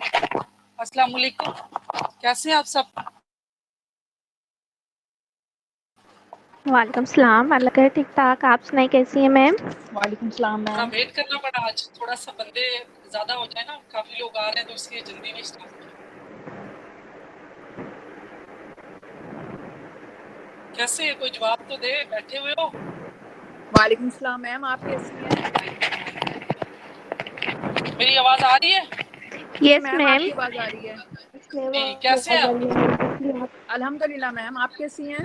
अस्सलाम वालेकुम, कैसे हैं आप सब? वालेकुम सलाम, अल्लाह करे ठीक ठाक। आप सुनाई कैसी हैं मैम? वालेकुम सलाम थोड़ा मैम। वेट करना पड़ा आज, थोड़ा सा बंदे ज्यादा हो जाए ना, काफी लोग आ रहे हैं तो इसलिए जल्दी नहीं स्टार्ट किया। कैसे है, कोई जवाब तो दे, बैठे हुए हो? वालेकुम सलाम मैम, आप कैसी हैं? मेरी आवाज आ रही है? जी यस मैम, मैम। आपकी आवाज आ रही है। जी, कैसे हैं आप? अल्हम्दुलिल्लाह मैम, आप कैसी हैं?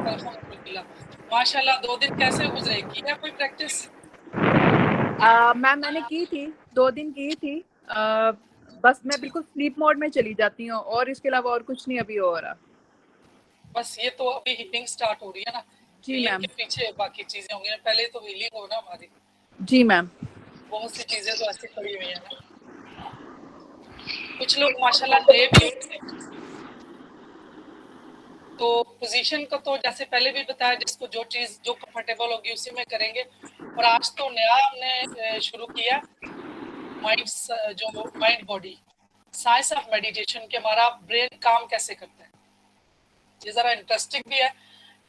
अल्हम्दुलिल्लाह, माशाल्लाह। 2 दिन कैसे गुजरे, की है कोई प्रैक्टिस? मैम मैंने की थी, 2 दिन की थी। बस मैं बिल्कुल स्लीप मोड में चली जाती हूँ और इसके अलावा और कुछ नहीं अभी हो रहा। बस ये तो अभी हीलिंग स्टार्ट हो रही है ना, जी हीलिंग मैम। के पीछे बाकी चीजें होंगी, पहले तो हीलिंग हो ना हमारी। जी मैम। बहुत सी चीजें तो ऐसी पड़ी हुई है ना। कुछ लोग माशाल्लाह नए भी होते हैं, तो पोजीशन का तो जैसे पहले भी बताया, जिसको जो चीज जो कंफर्टेबल होगी उसी में करेंगे। और आज तो नया हमने शुरू किया mind body science of meditation के, हमारा ब्रेन काम कैसे करता है। ये जरा इंटरेस्टिंग भी है,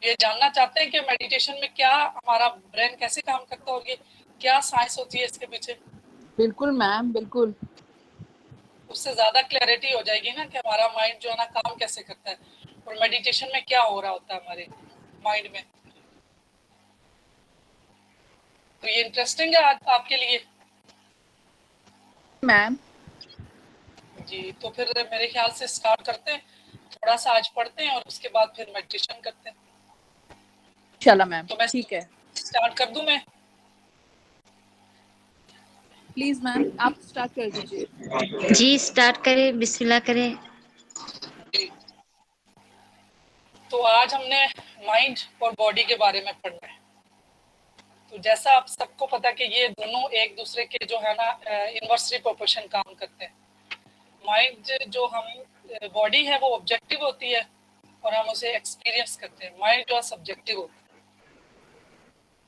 ये जानना चाहते हैं कि मेडिटेशन में क्या हमारा ब्रेन कैसे काम करता है और ये क्या साइंस होती है इसके पीछे। बिल्कुल मैम, बिल्कुल। उससे ज्यादा क्लैरिटी हो जाएगी ना कि हमारा माइंड जो है ना काम कैसे करता है और मेडिटेशन में क्या हो रहा होता है हमारे माइंड में। तो ये इंटरेस्टिंग है आज आपके लिए। मैम जी, तो फिर मेरे ख्याल से स्टार्ट करते हैं, थोड़ा सा आज पढ़ते हैं और उसके बाद फिर मेडिटेशन करते हैं। इंशाल्लाह मैम, तो मैं ठीक है। स्टार्ट कर दूं मैं? प्लीज मैम आप स्टार्ट कर दीजिए। जी स्टार्ट करें, बिस्मिल्लाह करें। जी, तो आज हमने माइंड और बॉडी के बारे में पढ़ना है। तो जैसा आप सबको पता है कि ये दोनों एक दूसरे के जो है ना इनवर्सली प्रोपोर्शन काम करते हैं। माइंड जो हम बॉडी है वो ऑब्जेक्टिव होती है और हम उसे एक्सपीरियंस करते हैं। माइंड जो है सब्जेक्टिव होता है।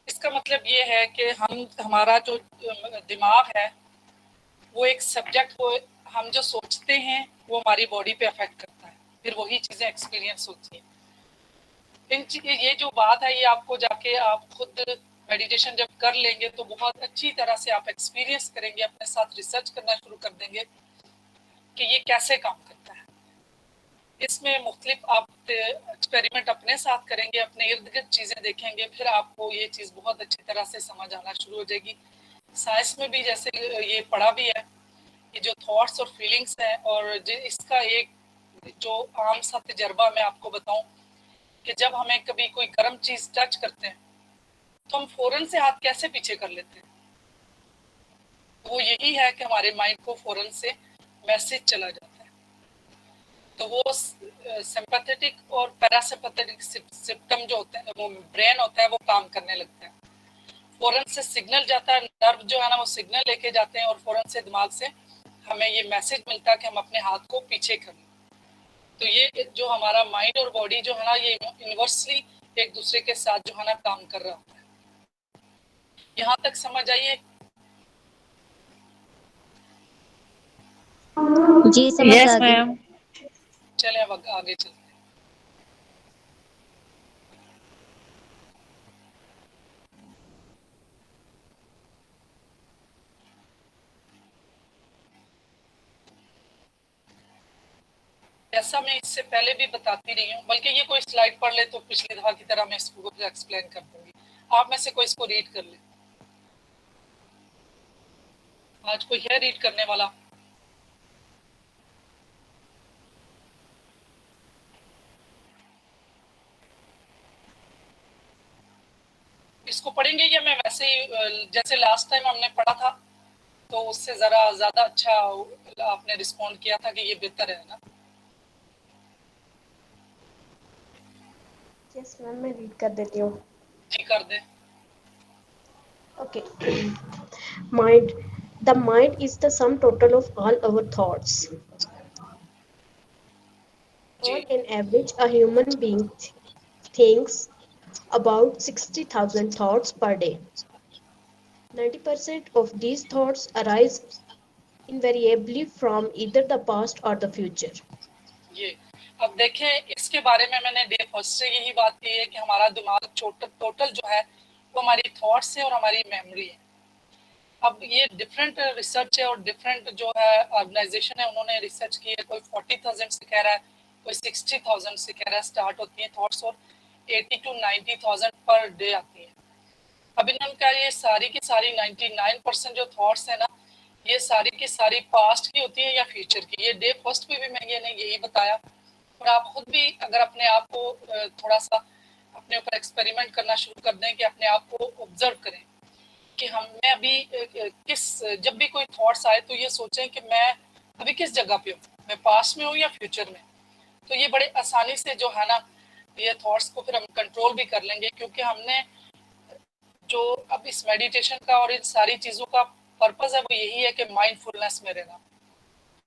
इसका मतलब ये है कि हमारा जो दिमाग है वो एक सब्जेक्ट, वो हम जो सोचते हैं वो हमारी बॉडी पे अफेक्ट करता है, फिर वही चीज़ें एक्सपीरियंस होती हैं। ये जो बात है ये आपको जाके आप खुद मेडिटेशन जब कर लेंगे तो बहुत अच्छी तरह से आप एक्सपीरियंस करेंगे, अपने साथ रिसर्च करना शुरू कर देंगे कि ये कैसे काम करता है। इसमें मुख्तलिफ आप एक्सपेरिमेंट अपने साथ करेंगे, अपने इर्द गिर्द चीज़ें देखेंगे, फिर आपको ये चीज़ बहुत अच्छी तरह से समझ आना शुरू हो जाएगी। साइंस में भी जैसे ये पढ़ा भी है कि जो थॉट्स और फीलिंग्स हैं, और इसका एक जो आम सा तजर्बा मैं आपको बताऊं कि जब हमें कभी कोई गर्म चीज़ टच करते हैं तो हम फौरन से हाथ कैसे पीछे कर लेते हैं। वो यही है कि हमारे माइंड को फौरन से मैसेज चला जाता है, तो वो सिंपैथेटिक और पैरासिम्पैथेटिक सिस्टम जो होते हैं, वो ब्रेन होता है, वो काम करने लगता है। फौरन से सिग्नल जाता है, नर्व जो है ना वो सिग्नल लेके जाते हैं और फौरन से दिमाग से हमें ये मैसेज मिलता है कि हम अपने हाथ को पीछे करें। तो ये जो हमारा माइंड और बॉडी जो है ना ये यूनिवर्सली एक दूसरे के साथ जो है ना काम कर रहा होता है। यहाँ तक समझ आइए? जी समझ आ गई। चले अब आगे चलते हैं। ऐसा मैं इससे पहले भी बताती रही हूँ, बल्कि ये कोई स्लाइड पढ़ ले तो पिछली दफा की तरह मैं इसको एक्सप्लेन कर दूंगी। आप में से कोई इसको रीड कर ले। आज कोई है रीड करने वाला? इसको पढ़ेंगे या मैं वैसे ही जैसे लास्ट टाइम हमने पढ़ा था तो उससे जरा ज्यादा अच्छा आपने रिस्पॉन्ड किया था कि ये बेहतर है ना? यस मैम, मैं रीड कर देती हूँ। जी कर दे। Okay. Mind, the mind is the sum total of all our thoughts. On an average, a human being thinks about 60,000 thoughts per day. 90% of these thoughts arise invariably from either the past or the future. ये अब देखें, इसके बारे में मैंने day first से यही बात की है कि हमारा दिमाग टोटल जो है वो हमारी थॉट्स है और हमारी मेमोरी है। अब ये डिफरेंट रिसर्च है और डिफरेंट जो है ऑर्गेनाइजेशन है, उन्होंने रिसर्च की है। कोई 40,000 से कह रहा है, कोई 60,000 से कह रहा है स्टार्ट होती है थॉट्स, और 80 to 90,000 पर डे आती है। अब इन्होंने कहा ये सारी की सारी 99% जो थॉट्स है ना, ये सारी की सारी पास्ट की होती है या फ्यूचर की। ये डे फर्स्ट पे भी मैंने यही बताया, और आप खुद भी अगर अपने आप को थोड़ा सा अपने ऊपर एक्सपेरिमेंट करना शुरू कर दें कि अपने आप को ऑब्जर्व करें कि मैं अभी जब भी कोई थॉट्स आए तो ये सोचें कि मैं अभी किस जगह पे हूँ, मैं पास्ट में हूँ या फ्यूचर में। तो ये बड़े आसानी से जो है ना, ये थॉट्स को फिर हम कंट्रोल भी कर लेंगे, क्योंकि हमने जो अब इस मेडिटेशन का और इन सारी चीज़ों का पर्पस है वो यही है कि माइंडफुलनेस में रहना।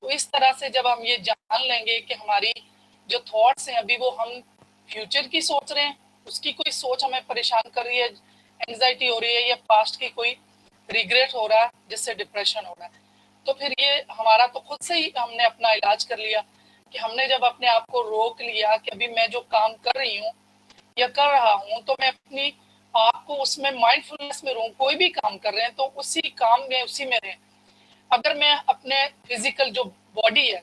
तो इस तरह से जब हम ये जान लेंगे कि हमारी जो थॉट्स हैं अभी वो हम फ्यूचर की सोच रहे हैं, उसकी कोई सोच हमें परेशान कर रही है, एंजाइटी हो रही है, या पास्ट की कोई रिग्रेट हो रहा है जिससे डिप्रेशन हो रहा है, तो फिर ये हमारा तो खुद से ही हमने अपना इलाज कर लिया कि हमने जब अपने आप को रोक लिया कि अभी मैं जो काम कर रही हूँ या कर रहा हूँ, तो मैं अपनी आपको उसमें माइंडफुलनेस में रहूं। कोई भी काम कर रहे हैं तो उसी काम में उसी में रहें। अगर मैं अपने फिजिकल जो बॉडी है,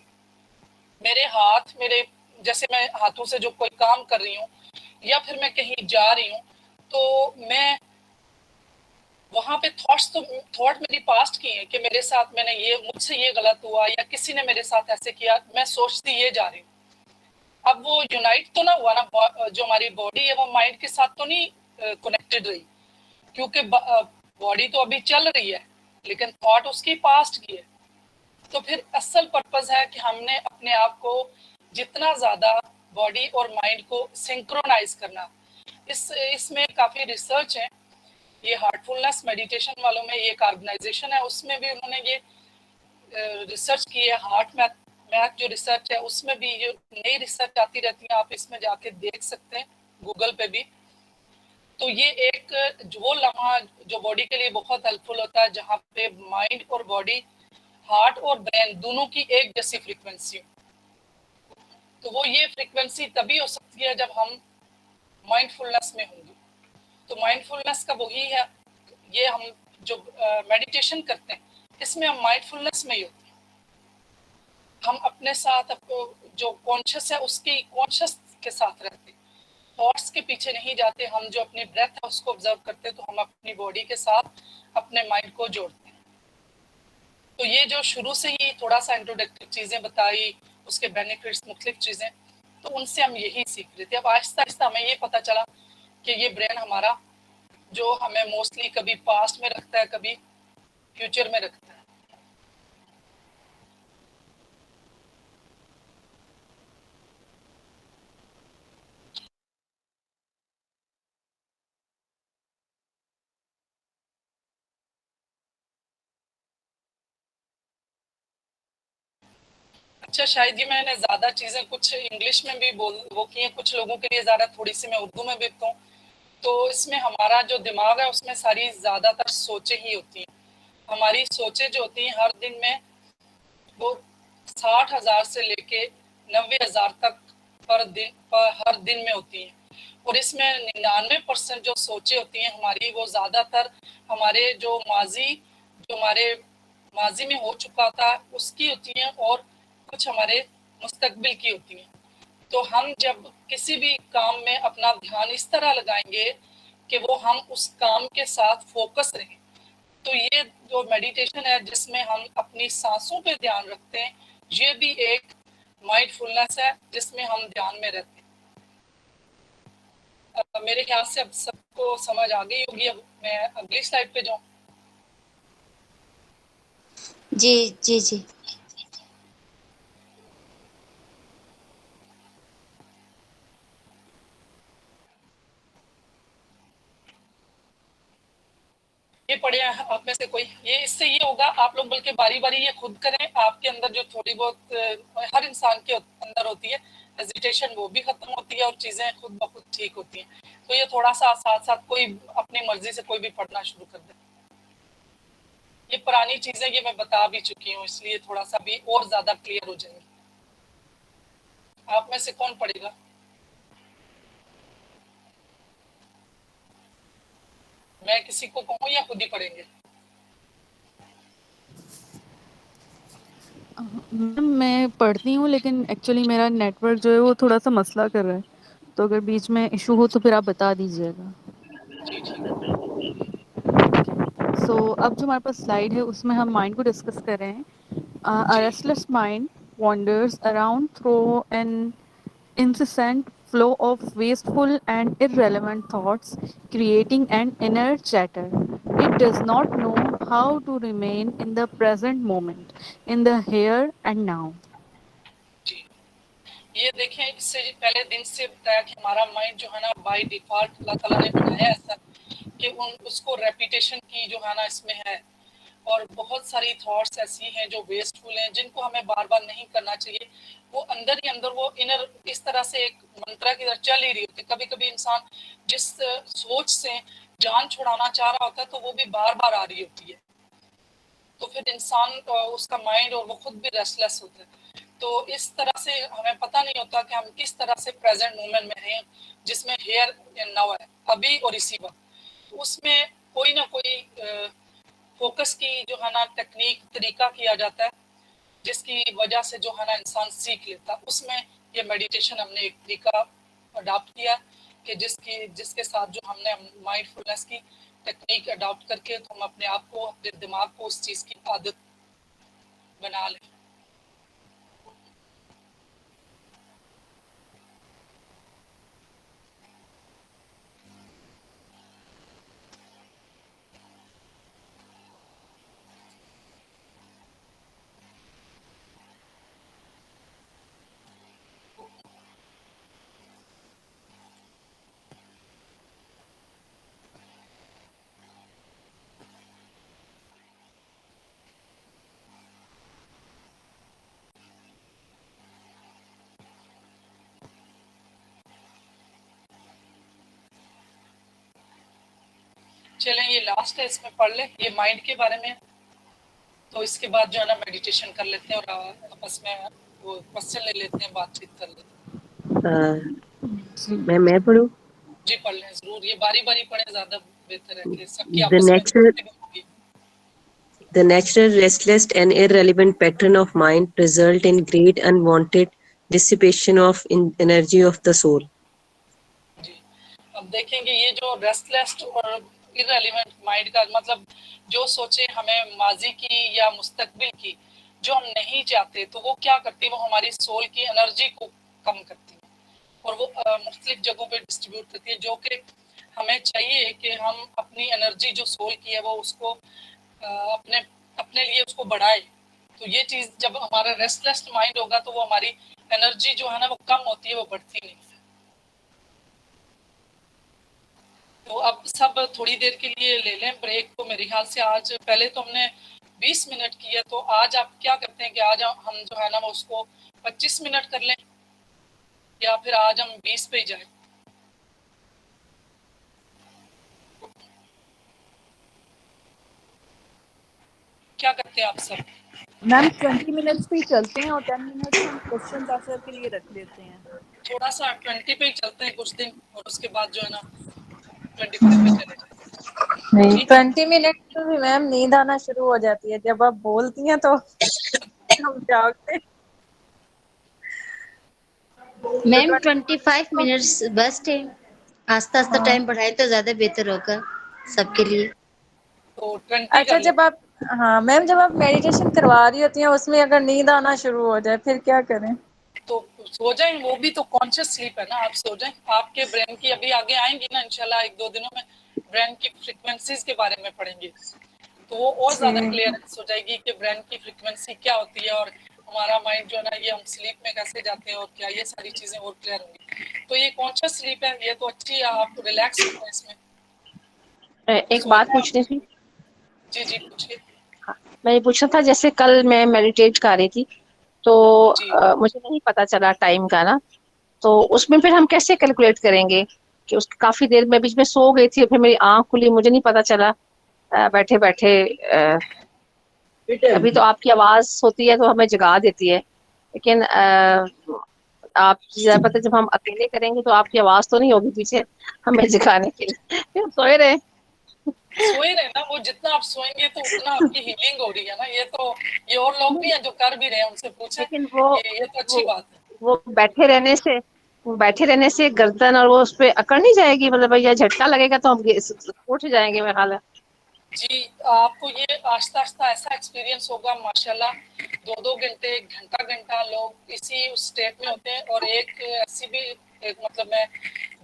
मेरे हाथ, मेरे जैसे मैं हाथों से जो कोई काम कर रही हूँ या फिर मैं कहीं जा रही हूँ, तो मैं वहां पे थॉट मेरी पास्ट की है कि मेरे साथ मैंने ये, मुझसे ये गलत हुआ या किसी ने मेरे साथ ऐसे किया, मैं सोचती ये जा रही हूँ। अब वो यूनाइट तो ना हुआ ना, जो हमारी बॉडी है वो माइंड के साथ तो नहीं कनेक्टेड रही, क्योंकि बॉडी तो अभी चल रही है लेकिन थॉट उसकी पास्ट की है। तो फिर असल पर्पस है कि हमने अपने आप को जितना ज्यादा बॉडी और माइंड को सिंक्रोनाइज करना। इसमें काफी रिसर्च है। ये हार्टफुलनेस मेडिटेशन वालों में एक ऑर्गेनाइजेशन है, उसमें भी उन्होंने ये रिसर्च की है। हार्ट मैथ जो रिसर्च है उसमें भी ये नई रिसर्च आती रहती है, आप इसमें जाके देख सकते हैं गूगल पे भी। तो ये एक वो लम्हा जो बॉडी के लिए बहुत हेल्पफुल होता है, जहाँ पे माइंड और बॉडी, हार्ट और ब्रेन दोनों की एक जैसी फ्रीक्वेंसी हो। तो वो ये फ्रीक्वेंसी तभी हो सकती है जब हम माइंडफुलनेस में होंगे। तो माइंडफुलनेस का वही है, ये हम जो मेडिटेशन करते हैं इसमें हम माइंडफुलनेस में ही होते हैं। हम अपने साथ जो कॉन्शियस है उसकी कॉन्शियस के साथ रहते हैं, थॉट्स के पीछे नहीं जाते। हम जो अपनी ब्रेथ है उसको ऑब्जर्व करते हैं, तो हम अपनी बॉडी के साथ अपने माइंड को जोड़ते हैं। तो ये जो शुरू से ही थोड़ा सा इंट्रोडक्टिव चीज़ें बताई, उसके बेनिफिट्स, मुख्तलिफ चीज़ें, तो उनसे हम यही सीख रहे थे। अब आहिस्ता आहिस्ता हमें ये पता चला कि ये ब्रेन हमारा जो हमें मोस्टली कभी पास्ट में रखता है, कभी फ्यूचर में रखता है। अच्छा शायद, ये मैंने ज़्यादा चीज़ें कुछ इंग्लिश में भी वो की हैं, कुछ लोगों के लिए ज़्यादा, थोड़ी सी मैं उर्दू में भी बताऊँ। तो इसमें हमारा जो दिमाग है उसमें सारी ज़्यादातर सोचें ही होती हैं। हमारी सोचें जो होती हैं हर दिन में वो 60,000 से लेके 90,000 तक हर दिन में होती हैं। और इसमें 99% जो सोचें होती हैं हमारी, वो ज़्यादातर हमारे जो हमारे माजी में हो चुका था उसकी होती हैं, और कुछ हमारे मुस्तकबिल की होती हैं। तो हम जब किसी भी काम में अपना ध्यान इस तरह लगाएंगे कि वो हम उस काम के साथ फोकस रहें, तो ये जो मेडिटेशन है जिसमें हम अपनी सांसों पे ध्यान रखते हैं, ये भी एक माइंडफुलनेस है जिसमें हम ध्यान में रहते हैं। मेरे ख्याल से अब सबको समझ आ गई होगी। अब मैं अगली स्लाइड पे जाऊँ। जी जी जी। ये पढ़े आप में से कोई, ये इससे ये होगा, आप लोग बल्कि बारी बारी ये खुद करें। आपके अंदर जो थोड़ी बहुत हर इंसान के अंदर होती है हेजिटेशन, वो भी खत्म होती है और चीज़ें खुद ब खुद ठीक होती हैं। तो ये थोड़ा सा साथ साथ कोई अपनी मर्जी से कोई भी पढ़ना शुरू कर दे। ये पुरानी चीजें ये मैं बता भी चुकी हूँ, इसलिए थोड़ा सा भी और ज्यादा क्लियर हो जाएंगे। आप में से कौन पढ़ेगा? मैं किसी को कहूँ या खुद ही पढ़ेंगे? मैम मैं पढ़ती हूँ, लेकिन एक्चुअली मेरा नेटवर्क जो है वो थोड़ा सा मसला कर रहा है, तो अगर बीच में इशू हो तो फिर आप बता दीजिएगा। जी ठीक। सो अब जो हमारे पास स्लाइड है उसमें हम माइंड को डिस्कस कर रहे हैं। A restless mind wanders around through an incessant flow of wasteful and irrelevant thoughts, creating an inner chatter. It does not know how to remain in the present moment, in the here and now. जी, ये देखें, इससे पहले दिन से बताया कि हमारा mind जो है ना बाय डिफॉल्ट अल्लाह ताला ने बनाया ऐसा कि उसको रेपिटेशन की जो है ना इसमें है, और बहुत सारी थॉट्स ऐसी हैं जो वेस्टफुल हैं, जिनको हमें बार बार नहीं करना चाहिए। वो अंदर ही अंदर वो इनर इस तरह से एक मंत्रा की तरह चल ही रही होती है। कभी कभी इंसान जिस सोच से जान छुड़ाना चाह रहा होता है तो वो भी बार बार आ रही होती है, तो फिर इंसान उसका माइंड और वो खुद भी रेस्टलेस होता है। तो इस तरह से हमें पता नहीं होता कि हम किस तरह से प्रेजेंट मोमेंट में हैं, जिसमें हेयर एंड नाउ है, अभी और इसी वक्त। उसमें कोई ना कोई फोकस की जो है ना टेक्निक तरीका किया जाता है, जिसकी वजह से जो है ना इंसान सीख लेता। उसमें ये मेडिटेशन हमने एक तरीका अडॉप्ट किया कि जिसके साथ जो हमने माइंडफुलनेस की टेक्निक अडॉप्ट करके तो हम अपने आप को, अपने दिमाग को उस चीज़ की आदत बना लें। चलें, ये लास्ट है, इसमें पढ़ लें, ये माइंड के बारे में। तो इसके बाद जो है ना मेडिटेशन कर लेते हैं और आपस में वो क्वेश्चन ले लेते हैं, बातचीत कर लेते हैं। मैं पढ़ूं? जी पढ़ लें जरूर, ये बारी बारी पढ़ें, ज्यादा बेहतर है कि सबकी The आपस में natural, होगी। the natural restless and irrelevant pattern of mind result in great unwanted dissipation of energy of the soul. जी, अब देखेंगे ये जो रेस्टलेस और इररिलेवेंट माइंड का मतलब, जो सोचे हमें माजी की या मुस्तकबिल की जो हम नहीं चाहते, तो वो क्या करती है, वो हमारी सोल की एनर्जी को कम करती है और वो मुख्तलिफ जगहों पे डिस्ट्रीब्यूट करती है, जो कि हमें चाहिए कि हम अपनी एनर्जी जो सोल की है वो उसको अपने अपने लिए उसको बढ़ाए। तो ये चीज़ जब हमारा रेस्टलेस माइंड होगा तो वो हमारी एनर्जी जो है ना वो कम होती है, वो बढ़ती नहीं है। तो अब सब थोड़ी देर के लिए ले लें ब्रेक। तो मेरे ख्याल से आज पहले तो हमने 20 मिनट किया, तो आज आप क्या करते हैं कि आज हम जो है ना वो उसको 25 मिनट कर लें, या फिर आज हम 20 पे ही जाएं? क्या करते हैं आप सब? मैम 20 मिनट्स पे ही चलते हैं और 10 मिनट्स हम क्वेश्चन आंसर के लिए रख लेते हैं। थोड़ा सा 20 पे ही चलते हैं कुछ दिन, और उसके बाद जो है ना 25 पे चले जाएं। नहीं, ठीक है? 20 मिनट में भी मैम नींद आना शुरू हो जाती है जब आप बोलती हैं, तो हम जागते हैं। मैम 25 मिनट्स बेस्ट है। आस्ता आस्ता टाइम बढ़ाए तो ज्यादा बेहतर होगा सबके लिए। तो 20 अच्छा, कर जब आप हाँ मैम, जब आप मेडिटेशन करवा रही होती हैं उसमें अगर नींद आना शुरू हो जाए फिर क्या करें? तो सो जाएं, वो भी तो कॉन्शियस स्लीप है ना, आप सो जाएं। आपके ब्रेन की अभी आगे आएंगी ना इंशाल्लाह, 1-2 दिनों में ब्रेन की फ्रीक्वेंसीज के बारे में पढ़ेंगे, तो वो और ज्यादा क्लियरेंस हो जाएगी कि ब्रेन की फ्रीक्वेंसी क्या होती है और हमारा माइंड जो है ना ये हम स्लीप में कैसे जाते हैं और क्या, ये सारी चीजें और क्लियर होंगी। तो ये कॉन्शियस स्लीप है, ये तो अच्छी है, आप रिलैक्स होते हैं इसमें। एक बात पूछनी थी। जी जी पूछिए। मैं ये पूछना था, जैसे कल मैं मेडिटेट कर रही थी तो जी मुझे नहीं पता चला टाइम का ना, तो उसमें फिर हम कैसे कैलकुलेट करेंगे कि उस काफी देर में बीच में सो गई थी, फिर मेरी आंख खुली, मुझे नहीं पता चला बैठे बैठे अभी तो आपकी आवाज होती है तो हमें जगा देती है, लेकिन आप ज्यादा पता जब हम अकेले करेंगे तो आपकी आवाज तो नहीं होगी पीछे हमें जगाने के लिए, फिर सोए रहे। सोए रहे ना, वो जितना आप सोएंगे तो उतना आपकी हीलिंग हो रही है ना। ये और लोग भी हैं जो कर भी रहे हैं, उनसे पूछे, लेकिन वो ये तो अच्छी वो बात है। वो बैठे रहने से गर्दन और वो उस पे अकड़ नहीं जाएगी, मतलब भैया झटका लगेगा तो हम उठ जाएंगे मेरा ख्याल है। जी, आपको ये आस्ता आस्ता ऐसा एक्सपीरियंस होगा माशाल्लाह, 2-2 घंटे, घंटा लोग इसी स्टेट में होते हैं। और एक ऐसी भी एक मतलब मैं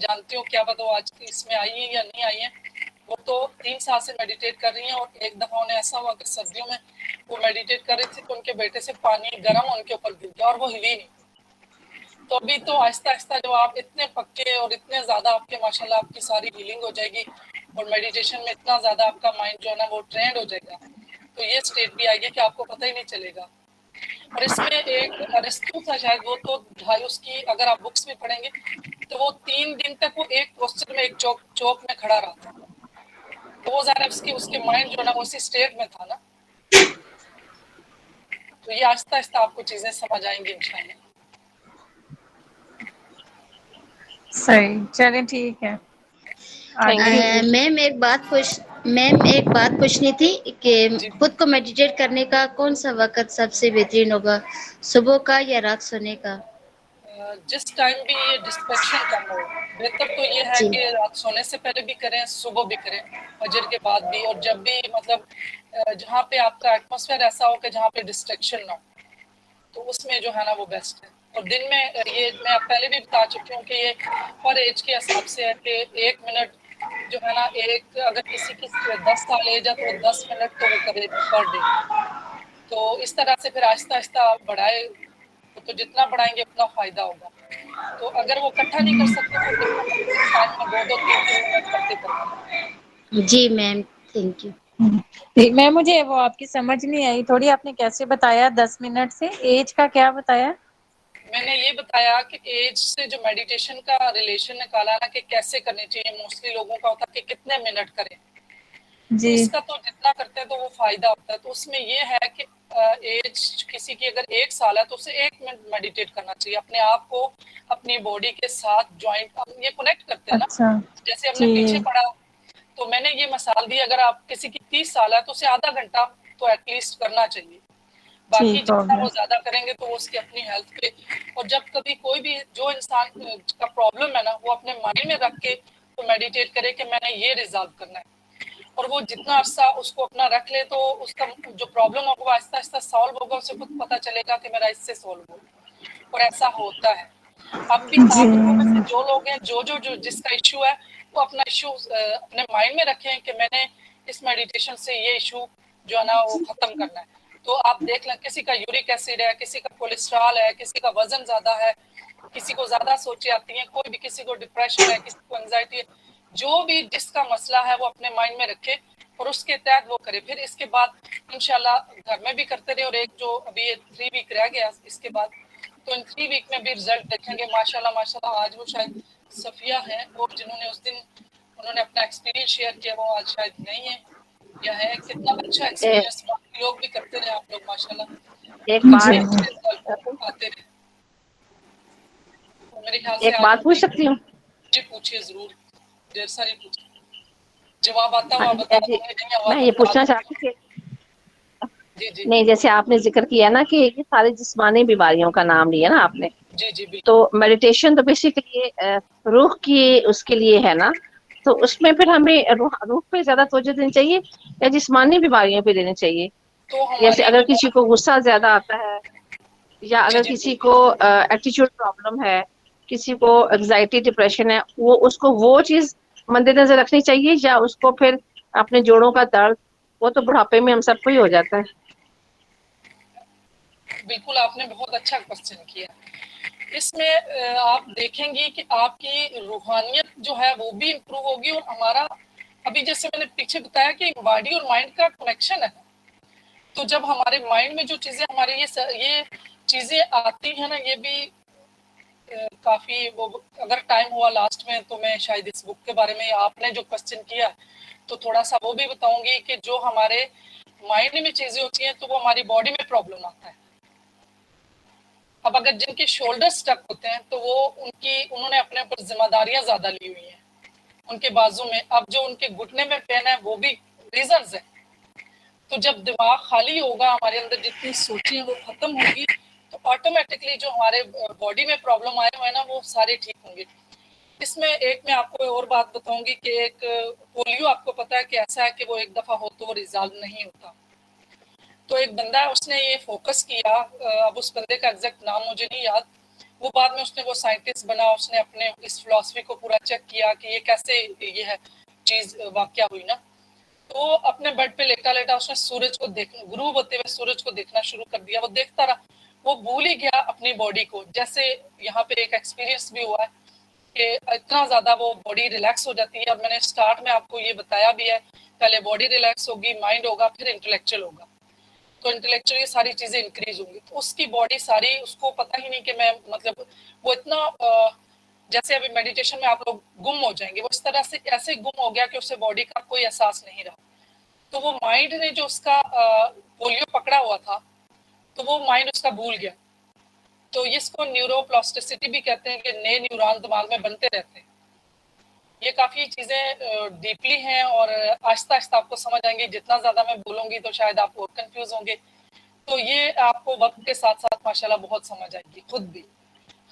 जानती हूँ, क्या पता वो आज की इसमें आई है या नहीं आई है, वो तो 3 साल से मेडिटेट कर रही हैं। और एक दफ़ा उन्हें ऐसा हुआ कि सर्दियों में वो मेडिटेट कर रही थी तो उनके बेटे से पानी गर्म उनके ऊपर गिर गया और वो हिली नहीं। तो अभी तो आहिस्ता आहिस्ता जब आप इतने पक्के और इतने ज़्यादा आपके माशाल्लाह आपकी सारी हीलिंग हो जाएगी और मेडिटेशन में इतना ज़्यादा आपका माइंड जो है ना वो ट्रेंड हो जाएगा, तो ये स्टेट भी आएगी कि आपको पता ही नहीं चलेगा। और इसमें एक अरिस्टो था शायद, वो तो ढाई उसकी अगर आप बुक्स में पढ़ेंगे तो वो 3 दिन तक वो एक पोस्टर में एक चौक में खड़ा रहा था। तो वो ज़रा उसके माइंड जो है ना वो उसी स्टेट में था ना। तो ये आहिस्ता आहिस्ता आपको चीज़ें समझ आएंगी इंशाल्लाह। सही, चलें ठीक है। Thank you. मैम एक बात पूछनी थी कि जी, खुद को मेडिटेट करने का कौन सा वक्त सबसे बेहतरीन होगा, सुबह का या रात सोने का? जिस टाइम भी ये डिस्ट्रैक्शन कम हो, बेहतर तो ये है जी कि रात सोने से पहले भी करें, सुबह भी करें, फजर के बाद भी। और जब भी मतलब जहाँ पे आपका एटमॉस्फेयर ऐसा हो कि जहाँ पे डिस्ट्रैक्शन ना हो, तो उसमें जो है ना वो बेस्ट है। और दिन में ये मैं पहले भी बता चुकी हूँ कि ये पर एज के हिसाब से है कि 1 मिनट जो है ना, एक अगर किसी की 10 साल एज है तो वो 10 मिनट तो वो करे पर डे। तो इस तरह से फिर आहिस्ता आहिस्ता बढ़ाए, तो जितना बढ़ाएंगे उतना फायदा होगा। तो अगर वो इकट्ठा नहीं कर सकते तो जितना मुमकिन टाइम में 2-2 3-3 मिनट करते करें। जी मैम, थैंक यू। ठीक, मैं मुझे वो आपकी समझ नहीं आई थोड़ी, आपने कैसे बताया 10 मिनट से, एज का क्या बताया? मैंने ये बताया कि एज से जो मेडिटेशन का रिलेशन निकाला ना कि कैसे करनी चाहिए, मोस्टली लोगों का होता है कि कितने मिनट करें। तो जी इसका तो जितना करते हैं तो वो फायदा होता है। तो उसमें ये है कि एज किसी की अगर 1 साल है तो उसे 1 मिनट मेडिटेट करना चाहिए, अपने आप को अपनी बॉडी के साथ ज्वाइंट ये कनेक्ट करते हैं ना, अच्छा जैसे हमने पीछे जी पढ़ा। तो मैंने ये मिसाल दी, अगर आप किसी की 30 साल है तो उसे आधा घंटा तो एटलीस्ट करना चाहिए। बाकी ठीक हो जितना गया। वो ज्यादा करेंगे तो वो उसकी अपनी हेल्थ पे। और जब कभी कोई भी जो इंसान का प्रॉब्लम है ना, वो अपने माइंड में रख के तो मेडिटेट करे कि मैंने ये रिजॉल्व करना है, और वो जितना अरसा उसको अपना रख ले तो उसका जो प्रॉब्लम होगा वो आहिस्ता आहिस्ता सॉल्व होगा, उसे खुद पता चलेगा कि मेरा इससे सॉल्व होगा। और ऐसा होता है। अब भी जी आप लोगों में से जो लोग हैं जो जिसका इश्यू है वो अपना इश्यू अपने माइंड में रखें कि मैंने इस मेडिटेशन से ये इशू जो है ना वो खत्म करना है। तो आप देख लें, किसी का यूरिक एसिड है, किसी का कोलेस्ट्रॉल है, किसी का वजन ज्यादा है, किसी को ज्यादा सोचे आती हैं, कोई भी किसी को डिप्रेशन है, किसी को एंजाइटी है, जो भी जिसका मसला है वो अपने माइंड में रखे और उसके तहत वो करे। फिर इसके बाद इंशाल्लाह घर में भी करते रहे। और एक जो अभी ये 3 वीक रह गया इसके बाद, तो इन 3 वीक में भी रिजल्ट देखेंगे माशाल्लाह माशाल्लाह। आज वो शायद सफिया हैं और जिन्होंने उस दिन उन्होंने अपना एक्सपीरियंस शेयर किया, वो आज शायद नहीं है या है। कितना अच्छा ए, एक्सपीरियंस, बाकी लोग भी करते रहे, आप लोग माशाल्लाह एक अच्छे बात अच्छे रिजल्ट आते रहे। तो मेरे ख्याल से एक आज बात पूछ सकती हूँ? जी पूछिए जरूर, ढेर सारी पूछिए, जवाब आता हाँ हुआ बता जी, दूंगी, नहीं हुआ मैं तो ये बता पूछना दूंगी। चाहती थी। जी जी नहीं, जैसे आपने जिक्र किया ना कि ये सारी जिस्मानी बीमारियों का नाम लिया ना आपने, जी जी बिल्कुल। तो मेडिटेशन तो बेसिकली रूह की उसके लिए है ना, तो उसमें फिर हमें रूह पे ज्यादा तवज्जो देनी चाहिए या जिस्मानी बीमारियों पे देनी चाहिए? तो जैसे हमारी अगर जो किसी को गुस्सा ज्यादा आता है या जी अगर जी किसी को एटीट्यूड प्रॉब्लम है, किसी को एग्जाइटी डिप्रेशन है, वो उसको वो चीज मद्देनजर रखनी चाहिए या उसको फिर अपने जोड़ों का दर्द, वो तो बुढ़ापे में हम सबको ही हो जाता है। बिल्कुल, आपने बहुत अच्छा क्वेश्चन किया। इसमें आप देखेंगे कि आपकी रूहानियत जो है वो भी इम्प्रूव होगी। और हमारा अभी जैसे मैंने पीछे बताया कि बॉडी और माइंड का कनेक्शन है, तो जब हमारे माइंड में जो चीजें हमारे ये चीजें आती हैं ना, ये भी काफी वो, अगर टाइम हुआ लास्ट में तो मैं शायद इस बुक के बारे में आपने जो क्वेश्चन किया तो थोड़ा सा वो भी बताऊंगी कि जो हमारे माइंड में चीजें होती हैं तो वो हमारी बॉडी में प्रॉब्लम आता है। अब अगर जिनके शोल्डर स्टक होते हैं तो वो उन्होंने अपने ऊपर जिम्मेदारियां ज्यादा ली हुई हैं उनके बाजू में। अब जो उनके घुटने में पेन है वो भी रीजंस है। तो जब दिमाग खाली होगा, हमारे अंदर जितनी सोचें वो खत्म होगी, तो ऑटोमेटिकली जो हमारे बॉडी में प्रॉब्लम आए हुए हैं ना वो सारे ठीक होंगे। इसमें एक मैं आपको और बात बताऊंगी कि एक पोलियो आपको पता है कि ऐसा है कि वो एक दफा हो तो वो रिजॉल्व नहीं होता। तो एक बंदा है उसने ये फोकस किया, अब उस बंदे का एग्जैक्ट नाम मुझे नहीं याद, वो बाद में उसने वो साइंटिस्ट बना, उसने अपने इस फिलॉसफी को पूरा चेक किया कि ये कैसे ये है चीज वाकया हुई ना। तो अपने बेड पे लेटा लेटा उसने सूरज को देखना, ग्रूब होते हुए सूरज को देखना शुरू कर दिया। वो देखता रहा, वो भूल ही गया अपनी बॉडी को। जैसे यहाँ पे एक एक्सपीरियंस भी हुआ है कि इतना ज्यादा वो बॉडी रिलैक्स हो जाती है। अब मैंने स्टार्ट में आपको ये बताया भी है, पहले बॉडी रिलैक्स होगी, माइंड होगा, फिर इंटेलेक्चुअल होगा। तो इंटेलेक्चुअल ये सारी चीजें इंक्रीज होंगी, तो उसकी बॉडी सारी, उसको पता ही नहीं कि मैं मतलब वो इतना जैसे अभी मेडिटेशन में आप लोग गुम हो जाएंगे, वो इस तरह से ऐसे गुम हो गया कि उसे बॉडी का कोई एहसास नहीं रहा। तो वो माइंड ने जो उसका पोलियो पकड़ा हुआ था, तो वो माइंड उसका भूल गया। तो इसको न्यूरोप्लास्टिसिटी भी कहते हैं कि नए न्यूरॉन दिमाग में बनते रहते हैं। ये काफी चीजें डीपली हैं और आहिस्ता आहिस्ता आपको समझ आएंगी। जितना ज्यादा मैं बोलूंगी तो शायद आप और कंफ्यूज होंगे। तो ये आपको वक्त के साथ साथ माशाल्लाह बहुत समझ आएगी। खुद भी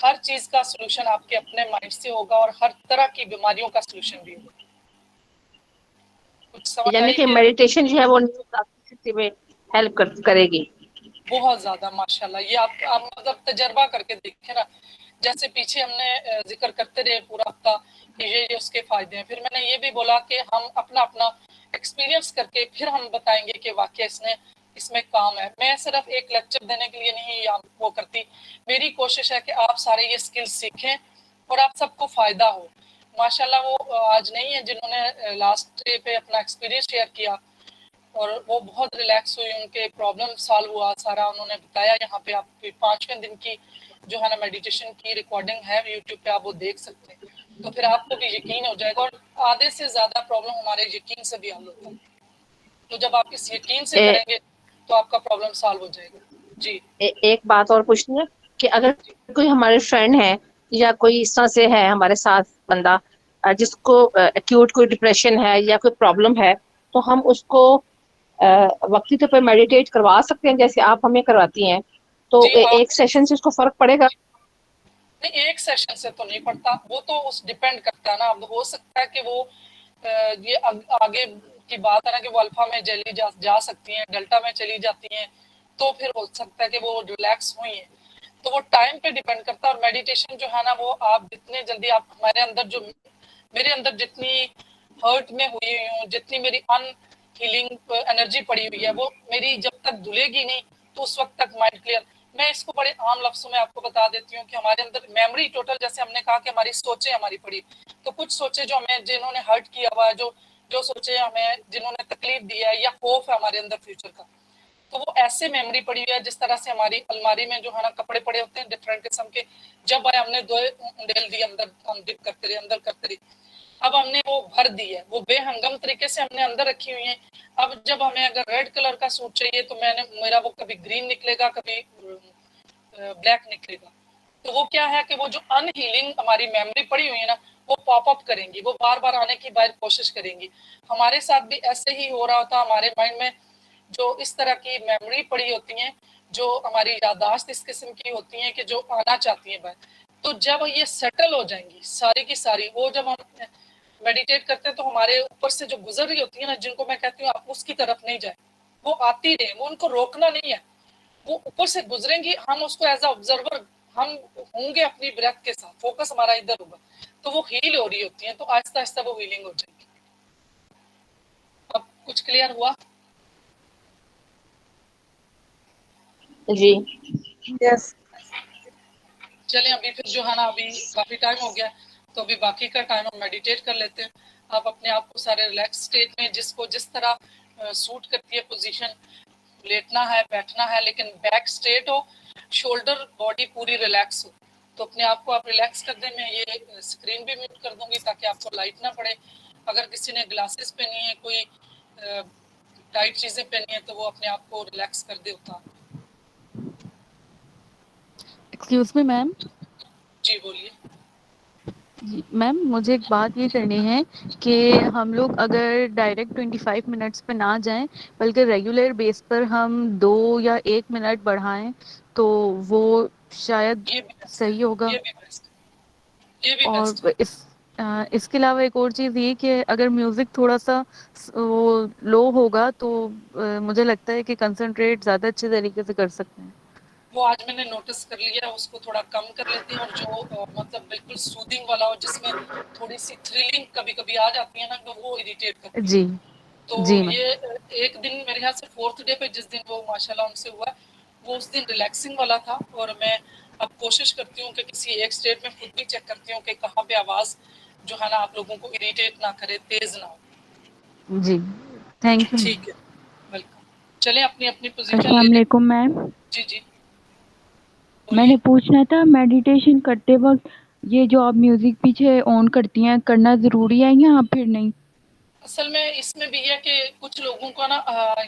हर चीज का सोल्यूशन आपके अपने माइंड से होगा और हर तरह की बीमारियों का सोल्यूशन भी होगा। कुछ समझ यानी आई कि कि मेडिटेशन जो है वो न्यूरोप्लास्टिसिटी में हेल्प करेगी। बहुत ज्यादा माशाल्लाह। ये आप मतलब तजर्बा करके देखें ना। जैसे पीछे हमने जिक्र करते रहे पूरा हफ्ता कि ये उसके फायदे हैं, फिर मैंने ये भी बोला कि हम अपना अपना एक्सपीरियंस करके फिर हम बताएंगे कि वाकई इसमें काम है। मैं सिर्फ एक लेक्चर देने के लिए नहीं वो करती, मेरी कोशिश है कि आप सारे ये स्किल्स सीखें और आप सबको फायदा हो। माशाल्लाह वो आज नहीं है जिन्होंने लास्ट डे पे अपना एक्सपीरियंस शेयर किया और वो बहुत रिलैक्स हुई, उनके प्रॉब्लम सॉल्व हुआ सारा, उन्होंने बताया। यहाँ पे आप 5वें दिन की जो है ना मेडिटेशन की रिकॉर्डिंग है यूट्यूब पे, आप वो देख सकते हैं। तो फिर आपको भी यकीन हो जाएगा। और आधे से ज्यादा प्रॉब्लम हमारे यकीन से भी हल होता है। तो जब आप इस यकीन से करेंगे तो आपका प्रॉब्लम सॉल्व हो जाएगा। जी एक बात और पूछनी है कि अगर कोई हमारे फ्रेंड है या कोई इस तरह से है हमारे साथ बंदा जिसको एक्यूट कोई डिप्रेशन है या कोई प्रॉब्लम है, तो हम उसको वक्ती तौर पर मेडिटेट करवा सकते हैं जैसे आप हमें करवाती हैं? तो जी आप एक सेशन से उसको फर्क पड़ेगा? नहीं, एक सेशन से तो नहीं पड़ता, वो तो उस डिपेंड करता है ना। अब हो सकता है कि वो ये आगे की बात है ना कि वो अल्फा में चली जा सकती हैं, डेल्टा में चली जाती हैं, तो फिर हो सकता है कि वो रिलैक्स हुई हैं। तो वो टाइम पे डिपेंड करता है। और मेडिटेशन जो है ना वो आप जितने जल्दी आप हमारे अंदर जो मेरे अंदर जितनी हर्ट में हुई हूँ, जितनी मेरी अनहीलिंग एनर्जी पड़ी हुई है, वो मेरी जब तक धुलेगी नहीं तो उस वक्त तक माइंड क्लियर। मैं इसको बड़े आम लफ्जों में आपको बता देती हूँ कि हमारे अंदर मेमोरी टोटल, जैसे हमने कहा कि हमारी सोचें हमारी पड़ी, तो कुछ सोचें जो हमें जिन्होंने हर्ट किया हुआ है, जो सोचे हमें जिन्होंने तकलीफ दी है या खौफ है हमारे अंदर फ्यूचर का, तो वो ऐसे मेमोरी पड़ी हुई है जिस तरह से हमारी अलमारी में जो है ना कपड़े पड़े होते हैं डिफरेंट किस्म के। जब आए हमने दो उंडेल दी अंदर, हम डिप करते रहे, अंदर करते रहे, अब हमने वो भर दी है, वो बेहंगम तरीके से हमने अंदर रखी हुई है। अब जब हमें अगर रेड कलर का सूट चाहिए तो मेरा वो कभी ग्रीन निकलेगा, कभी ब्लैक निकलेगा। तो वो क्या है कि वो जो अनहीलिंग हमारी मेमोरी पड़ी हुई है ना, वो पॉप अप करेंगी, वो बार बार आने की बार कोशिश करेंगी। हमारे साथ भी ऐसे ही हो रहा होता। हमारे माइंड में जो इस तरह की मेमोरी पड़ी होती हैं, जो हमारी याददाश्त इस किस्म की होती हैं कि जो आना चाहती हैं बात, तो जब ये सेटल हो जाएंगी सारी की सारी, वो जब हम मेडिटेट करते हैं तो हमारे ऊपर से जो गुजर रही होती है ना, जिनको मैं कहती हूँ आप उसकी तरफ नहीं जाए, वो आती रहे, वो उनको रोकना नहीं है, वो ऊपर से गुजरेंगी, हम उसको एज अ ऑब्जर्वर हम होंगे अपनी ब्रेथ के साथ, फोकस हमारा इधर होगा, तो वो हील हो रही होती है, तो आहिस्ता आहिस्ता वो हीलिंग हो जाएगी। अब कुछ क्लियर हुआ? जी यस। चलें अभी फिर जो है ना, अभी काफी टाइम हो गया, तो अभी बाकी का टाइम हम मेडिटेट कर लेते हैं। आप अपने आप को सारे रिलैक्स स्टेट में, जिसको जिस तरह सूट करती है पोजीशन, लेटना है, बैठना है, लेकिन बैक स्ट्रेट हो, शोल्डर बॉडी पूरी रिलैक्स हो, तो अपने आप को आप रिलैक्स कर दें। मैं ये स्क्रीन भी म्यूट कर दूंगी ताकि आपको लाइट ना पड़े। अगर किसी ने ग्लासेस पहनी है, कोई टाइट चीजें पहनी है तो वो अपने आप को रिलैक्स कर दे उतार। Excuse me ma'am. जी बोलिए। जी मैम, मुझे एक बात ये करनी है कि हम लोग अगर डायरेक्ट 25 मिनट्स पे ना जाएं, बल्कि रेगुलर बेस पर हम 2 या 1 मिनट बढ़ाएं, तो वो शायद ये भी बेस्ट सही होगा। ये भी बेस्ट ये भी बेस्ट और इसके अलावा एक और चीज़ ये कि अगर म्यूज़िक थोड़ा सा वो लो होगा तो मुझे लगता है कि कंसंट्रेट ज़्यादा अच्छे तरीके से कर सकते हैं। वो आज मैंने नोटिस कर लिया, उसको थोड़ा कम कर लेते हैं और जो मतलब बिल्कुल सूदिंग वाला हो जिसमें थोड़ी सी थ्रिलिंग कभी कभी आ जाती है ना, तो वो इरिटेट करती है। जी तो जी मैम। ये एक दिन मेरे ख्याल से 4th डे पे जिस दिन वो माशाल्लाह उनसे हुआ, वो उस दिन रिलैक्सिंग वाला था। और मैं अब कोशिश करती हूँ कि किसी एक स्टेट में खुद भी चेक करती हूँ कि कहाँ पे आवाज़ जो है ना आप लोगों को इरिटेट ना करे, तेज ना हो। जी थैंक यू। ठीक है, वेलकम। चलें अपनी अपनी पोजीशन अस्सलाम ले लें। वालेकुम मैम। जी जी मैंने बोलिए। पूछना था मेडिटेशन करते वक्त ये जो आप म्यूजिक पीछे ऑन करती हैं करना ज़रूरी है या फिर नहीं? असल में इसमें भी है कि कुछ लोगों को ना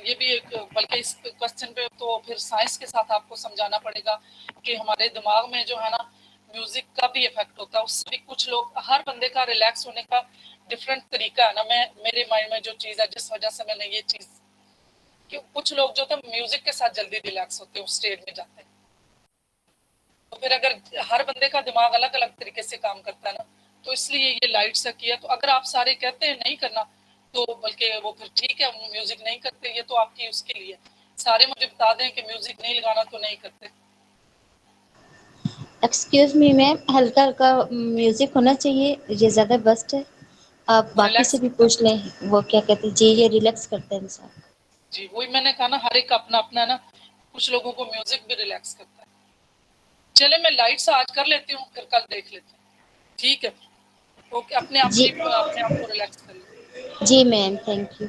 ये भी एक, बल्कि इस क्वेश्चन पे तो फिर साइंस के साथ आपको समझाना पड़ेगा कि हमारे दिमाग में जो है ना म्यूजिक का भी इफेक्ट होता है। उससे भी कुछ लोग, हर बंदे का रिलैक्स होने का डिफरेंट तरीका है ना। मैं मेरे माइंड में जो चीज़ है जिस वजह से मैंने ये चीज़ कि कुछ लोग जो थे म्यूजिक के साथ जल्दी रिलैक्स होते हैं, उस स्टेट में जाते हैं। तो फिर अगर हर बंदे का दिमाग अलग अलग तरीके से काम करता है ना, तो इसलिए ये लाइट सा किया। तो अगर आप सारे कहते हैं नहीं करना तो बल्कि वो फिर ठीक है, म्यूजिक नहीं करते, ये तो आपकी उसके लिए। सारे मुझे बता दें कि म्यूजिक नहीं लगाना तो नहीं करते। एक्सक्यूज मी मैम, हल्का हल्का म्यूजिक होना चाहिए, ये ज़्यादा बेस्ट है। आप वो बाकी से रिलैक्स भी करता है। पूछ लें, वो क्या कहते हैं जी, ये रिलैक्स करता है इंसान। जी वही मैंने कहा ना, हर एक का अपना अपना है ना। कुछ लोगों को म्यूजिक भी रिलैक्स करता है। चले मैं लाइट सा आज कर लेती हूँ, फिर कल देख लेते हैं। ठीक है, ओके। अपने जी अपने आप को रिलैक्स कर लो। जी मैम, थैंक यू।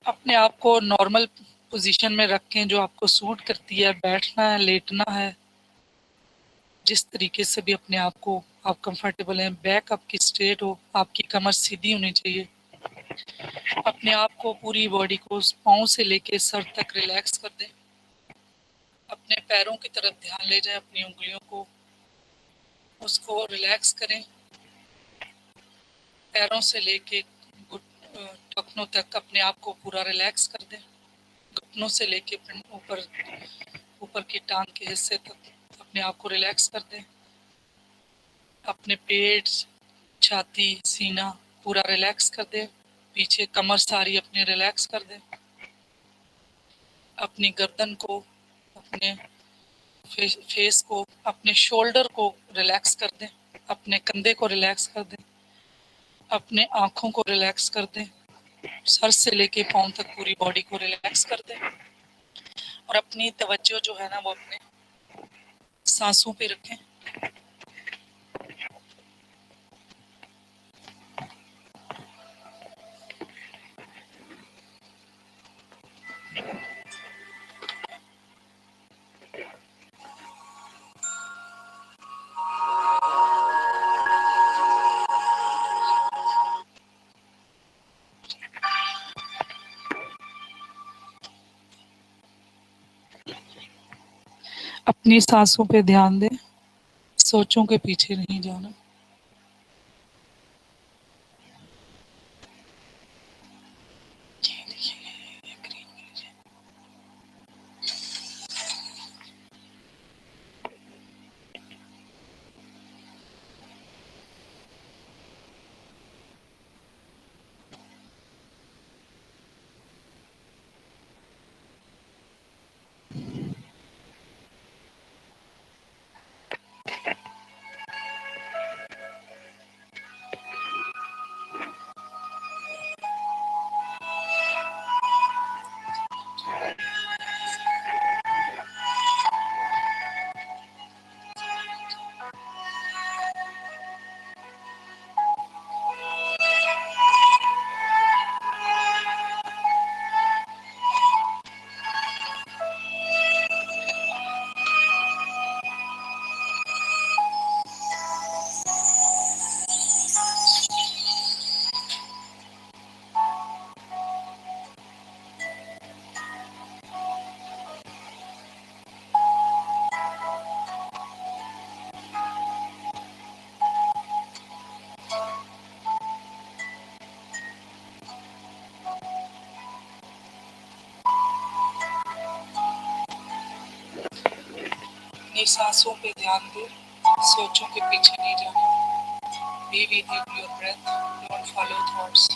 अपने आप को नॉर्मल पोजीशन में रखें जो आपको सूट करती है। बैठना है, लेटना है, जिस तरीके से भी अपने आप को आप कंफर्टेबल हैं। बैक आपकी स्ट्रेट हो, आपकी कमर सीधी होनी चाहिए। अपने आप को, पूरी बॉडी को पाँव से लेके सर तक रिलैक्स कर दें। अपने पैरों की तरफ ध्यान ले जाएं, अपनी उंगलियों को, उसको रिलैक्स करें। पैरों से लेके टखनों तक अपने आप को पूरा रिलैक्स कर दें। घुटनों से लेके ऊपर ऊपर की टांग के हिस्से तक अपने आप को रिलैक्स कर दें। अपने पेट, छाती, सीना पूरा रिलैक्स कर दें। पीछे कमर सारी अपनी रिलैक्स कर दें। अपनी गर्दन को, अपने फेस को, अपने शोल्डर को रिलैक्स कर दें। अपने कंधे को रिलैक्स कर दें। अपने आँखों को रिलैक्स कर दें। सर से लेके पाँव तक पूरी बॉडी को रिलैक्स कर दें। और अपनी तवज्जो जो है ना वो अपने सांसों पे रखें। अपनी सांसों पे ध्यान दें, सोचों के पीछे नहीं जाना। अपनी सांसों पे ध्यान दे, सोचों के पीछे नहीं जाना। Be with your breath, don't follow thoughts.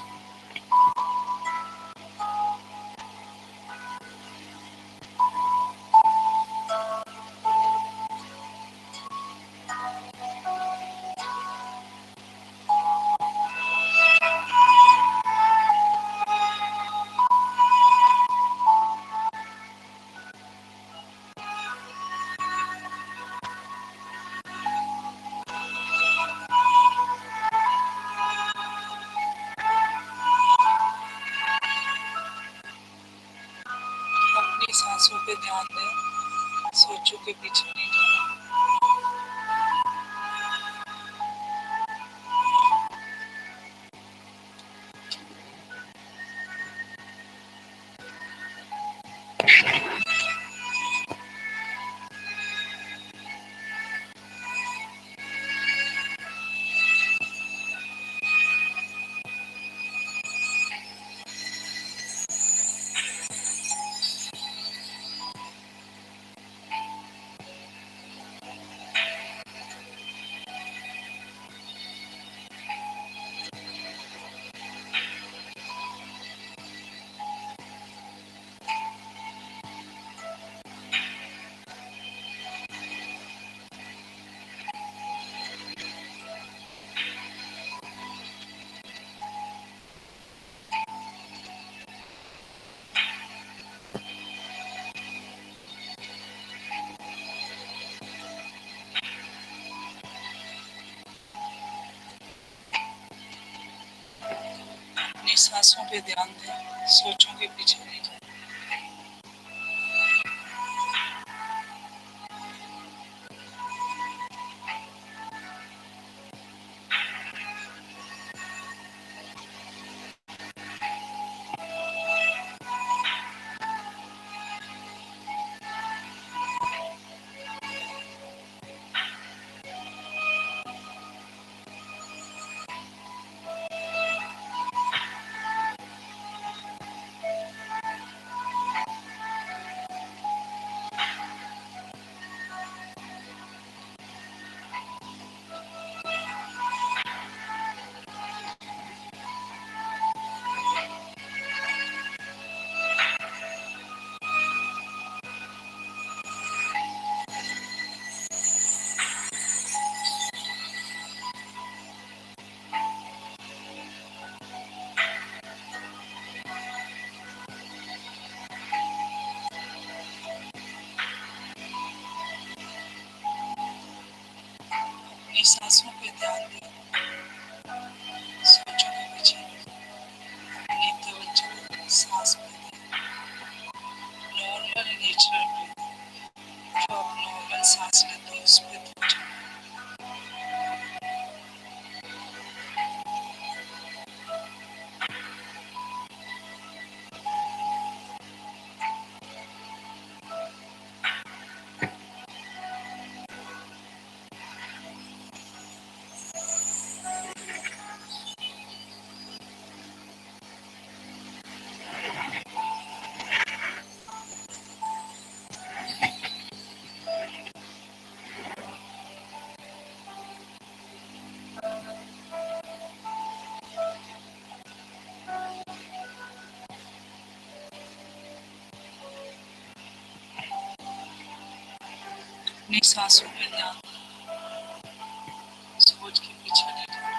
अपनी सांसों पे ध्यान दे, सोचों के पीछे नहीं जाना। अपनी सांसों पे ध्यान दे, सोचों के पीछे नहीं जाना। अपनी सांसों पे ध्यान दे, सोचों के पीछे नहीं जाना। अपनी तवज्जो सांस पे दे, नॉर्मल नेचुरल ब्रीथिंग। जो आप नॉर्मल सांस लेते हो उस पे तवज्जो। अपनी सांसों पे ध्यान दे, सोच के पीछे नहीं जाना।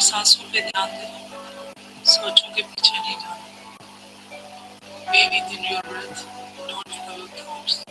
सांसों पे ध्यान दें, सोचों के पीछे नहीं जाना. Be within your breath, don't follow thoughts.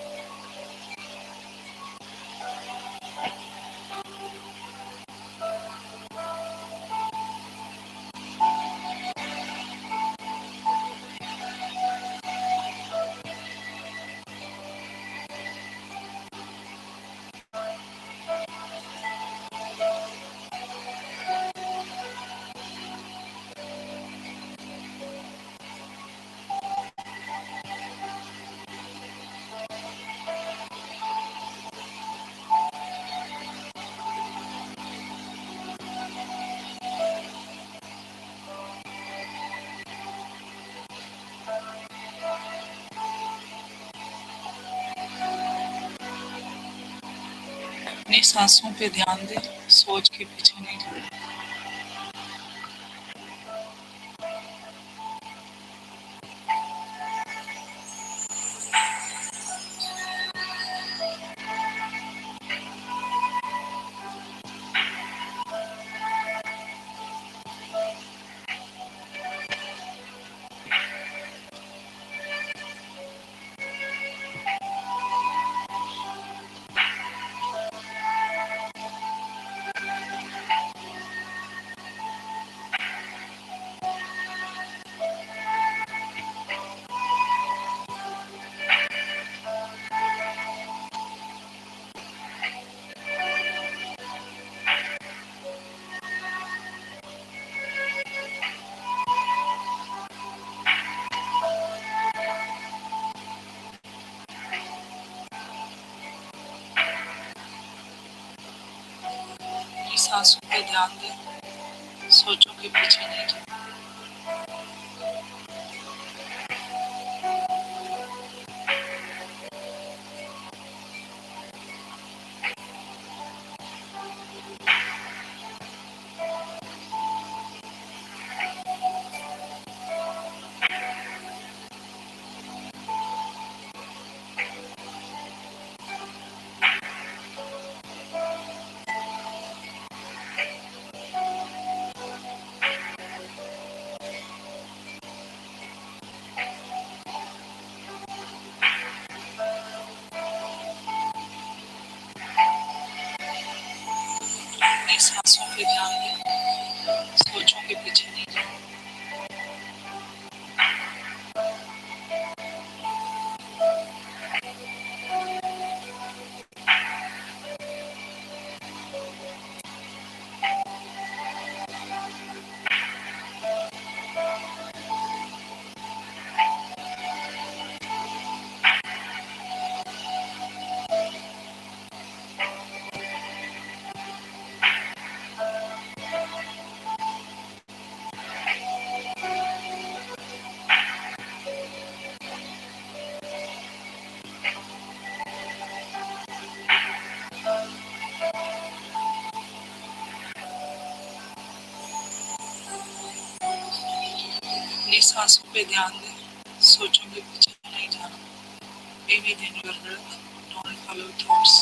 अपनी सांसों पे ध्यान दें, सोच के पीछे नहीं जाना. अपनी सांसों पे ध्यान दें, सोचों के पीछे नहीं जाना. अपनी सांसों पे ध्यान दें, सोचों के पीछे नहीं जाना. अपनी सांसों पे ध्यान दें, सोचों के पीछे नहीं जाना. Be within your breath, don't follow thoughts.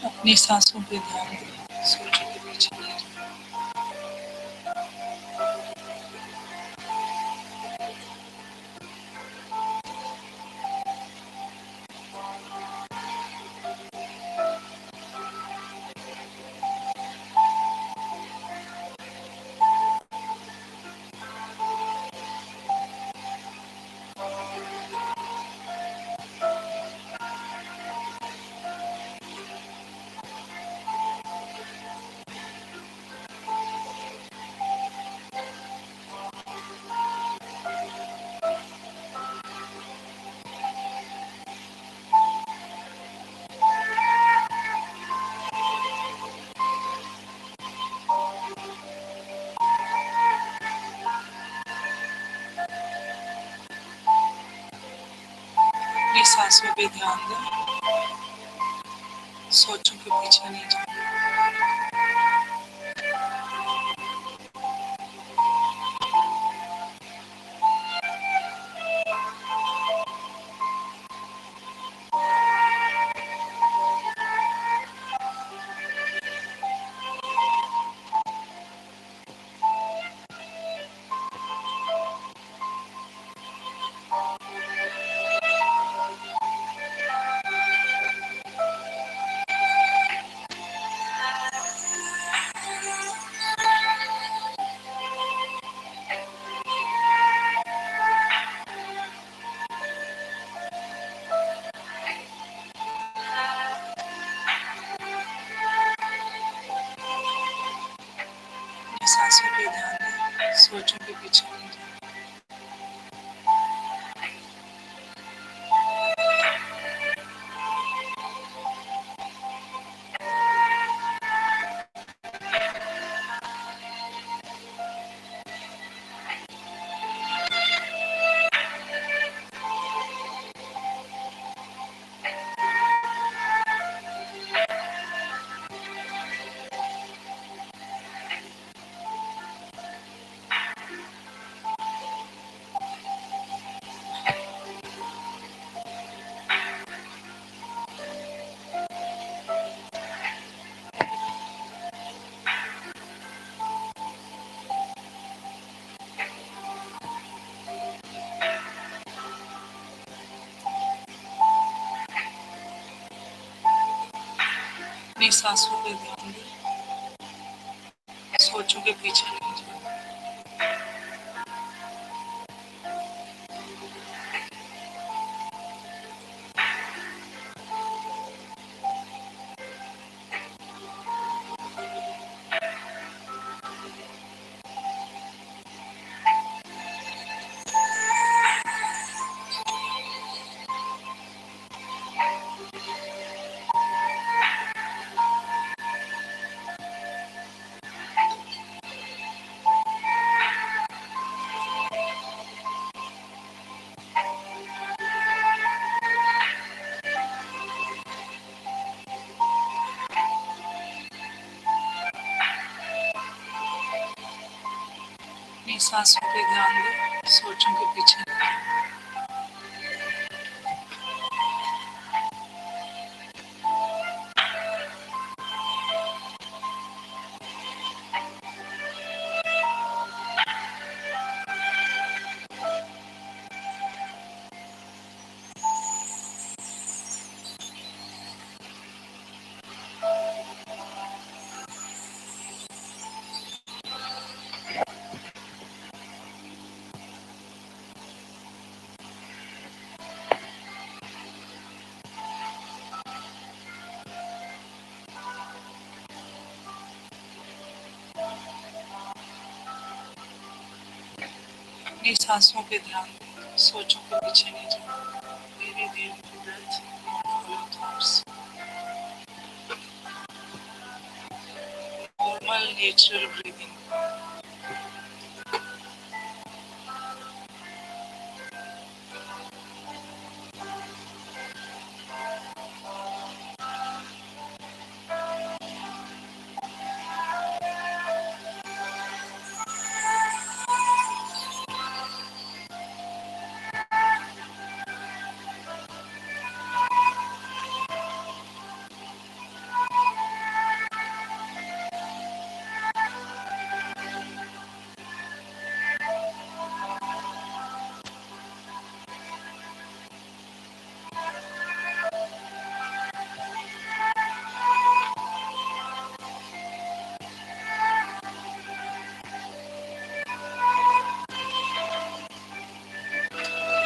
अपनी सांसों पे ध्यान दें, सोचों के पीछे नहीं जाना. सोचों के पीछे नहीं जाना। अपनी सांसों पे ध्यान दें, सोचों के पीछे नहीं जाना। अपनी सांसों पे ध्यान दें, सोचों के पीछे नहीं जाना। अपनी सांसों पे ध्यान दें, सोचों के पीछे नहीं जाना। अपनी सांसों पे ध्यान दें, सोचों के पीछे नहीं जाना। धीरे धीरे breath, follow thoughts. Normal natural breathing.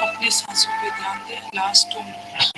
अपनी सांसों पे ध्यान दें, लास्ट 2 मिनट।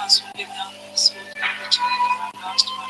सांसों के ध्यान में सोच कर चलेगा लास्ट वन।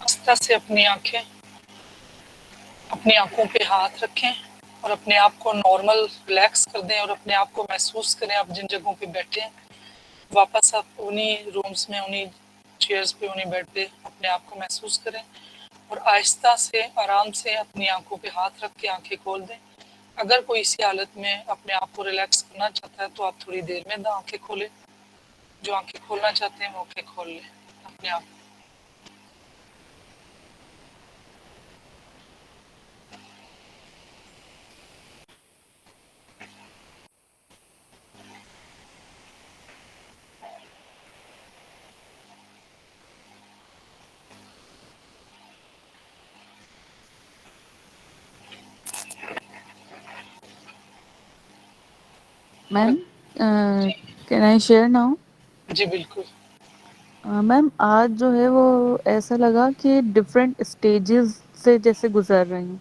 आस्था से अपनी आंखों पे हाथ रखें और अपने आप को नॉर्मल रिलैक्स कर दें और अपने आप को महसूस करें आप जिन जगहों पे बैठे हैं वापस आप उन्हीं रूम्स में उन्हीं चेयर्स पे उन्हीं बेड पे अपने आप को महसूस करें और आहिस्ता से आराम से अपनी आंखों पे हाथ रख के आंखें खोल दें। अगर कोई इसी हालत में अपने आप को रिलैक्स करना चाहता है तो आप थोड़ी देर में आंखें खोलें। जो आंखें खोलना चाहते हैं वो आंखें खोल लें अपने आप। Ma'am can I share now? जी बिल्कुल। मैम आज जो है वो ऐसा लगा कि डिफरेंट स्टेजेस से जैसे गुजर रही हूँ।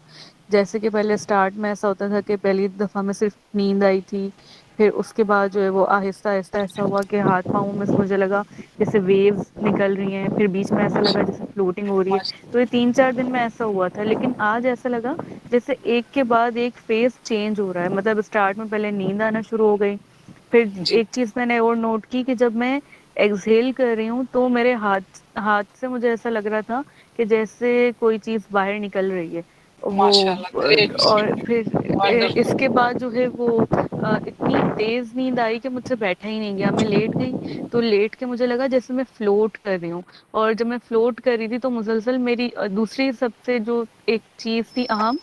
जैसे कि पहले स्टार्ट में ऐसा होता था कि पहली दफ़ा में सिर्फ नींद आई थी, फिर उसके बाद जो है वो आहिस्ता आहिस्ता ऐसा हुआ कि हाथ पाँव में मुझे लगा जैसे वेव्स निकल रही हैं, फिर बीच में ऐसा लगा जैसे फ्लोटिंग हो रही है। तो ये 3-4 दिन में ऐसा हुआ था, लेकिन आज ऐसा लगा जैसे एक के बाद एक फेज चेंज हो रहा है। मतलब स्टार्ट में पहले नींद आना शुरू हो गई, फिर एक चीज़ मैंने और नोट की कि जब मैं एक्सहेल कर रही हूँ तो मेरे हाथ से मुझे ऐसा लग रहा था कि जैसे कोई चीज़ बाहर निकल रही है वो। माशाल्लाह, ग्रेट। और फिर वंडरफुल। इसके बाद जो है वो इतनी तेज नींद आई कि मुझसे बैठा ही नहीं गया। मैं लेट गई तो लेट के मुझे लगा जैसे मैं फ्लोट कर रही हूँ, और जब मैं फ्लोट कर रही थी तो मुसलसल मेरी दूसरी सबसे जो एक चीज़ थी अहम,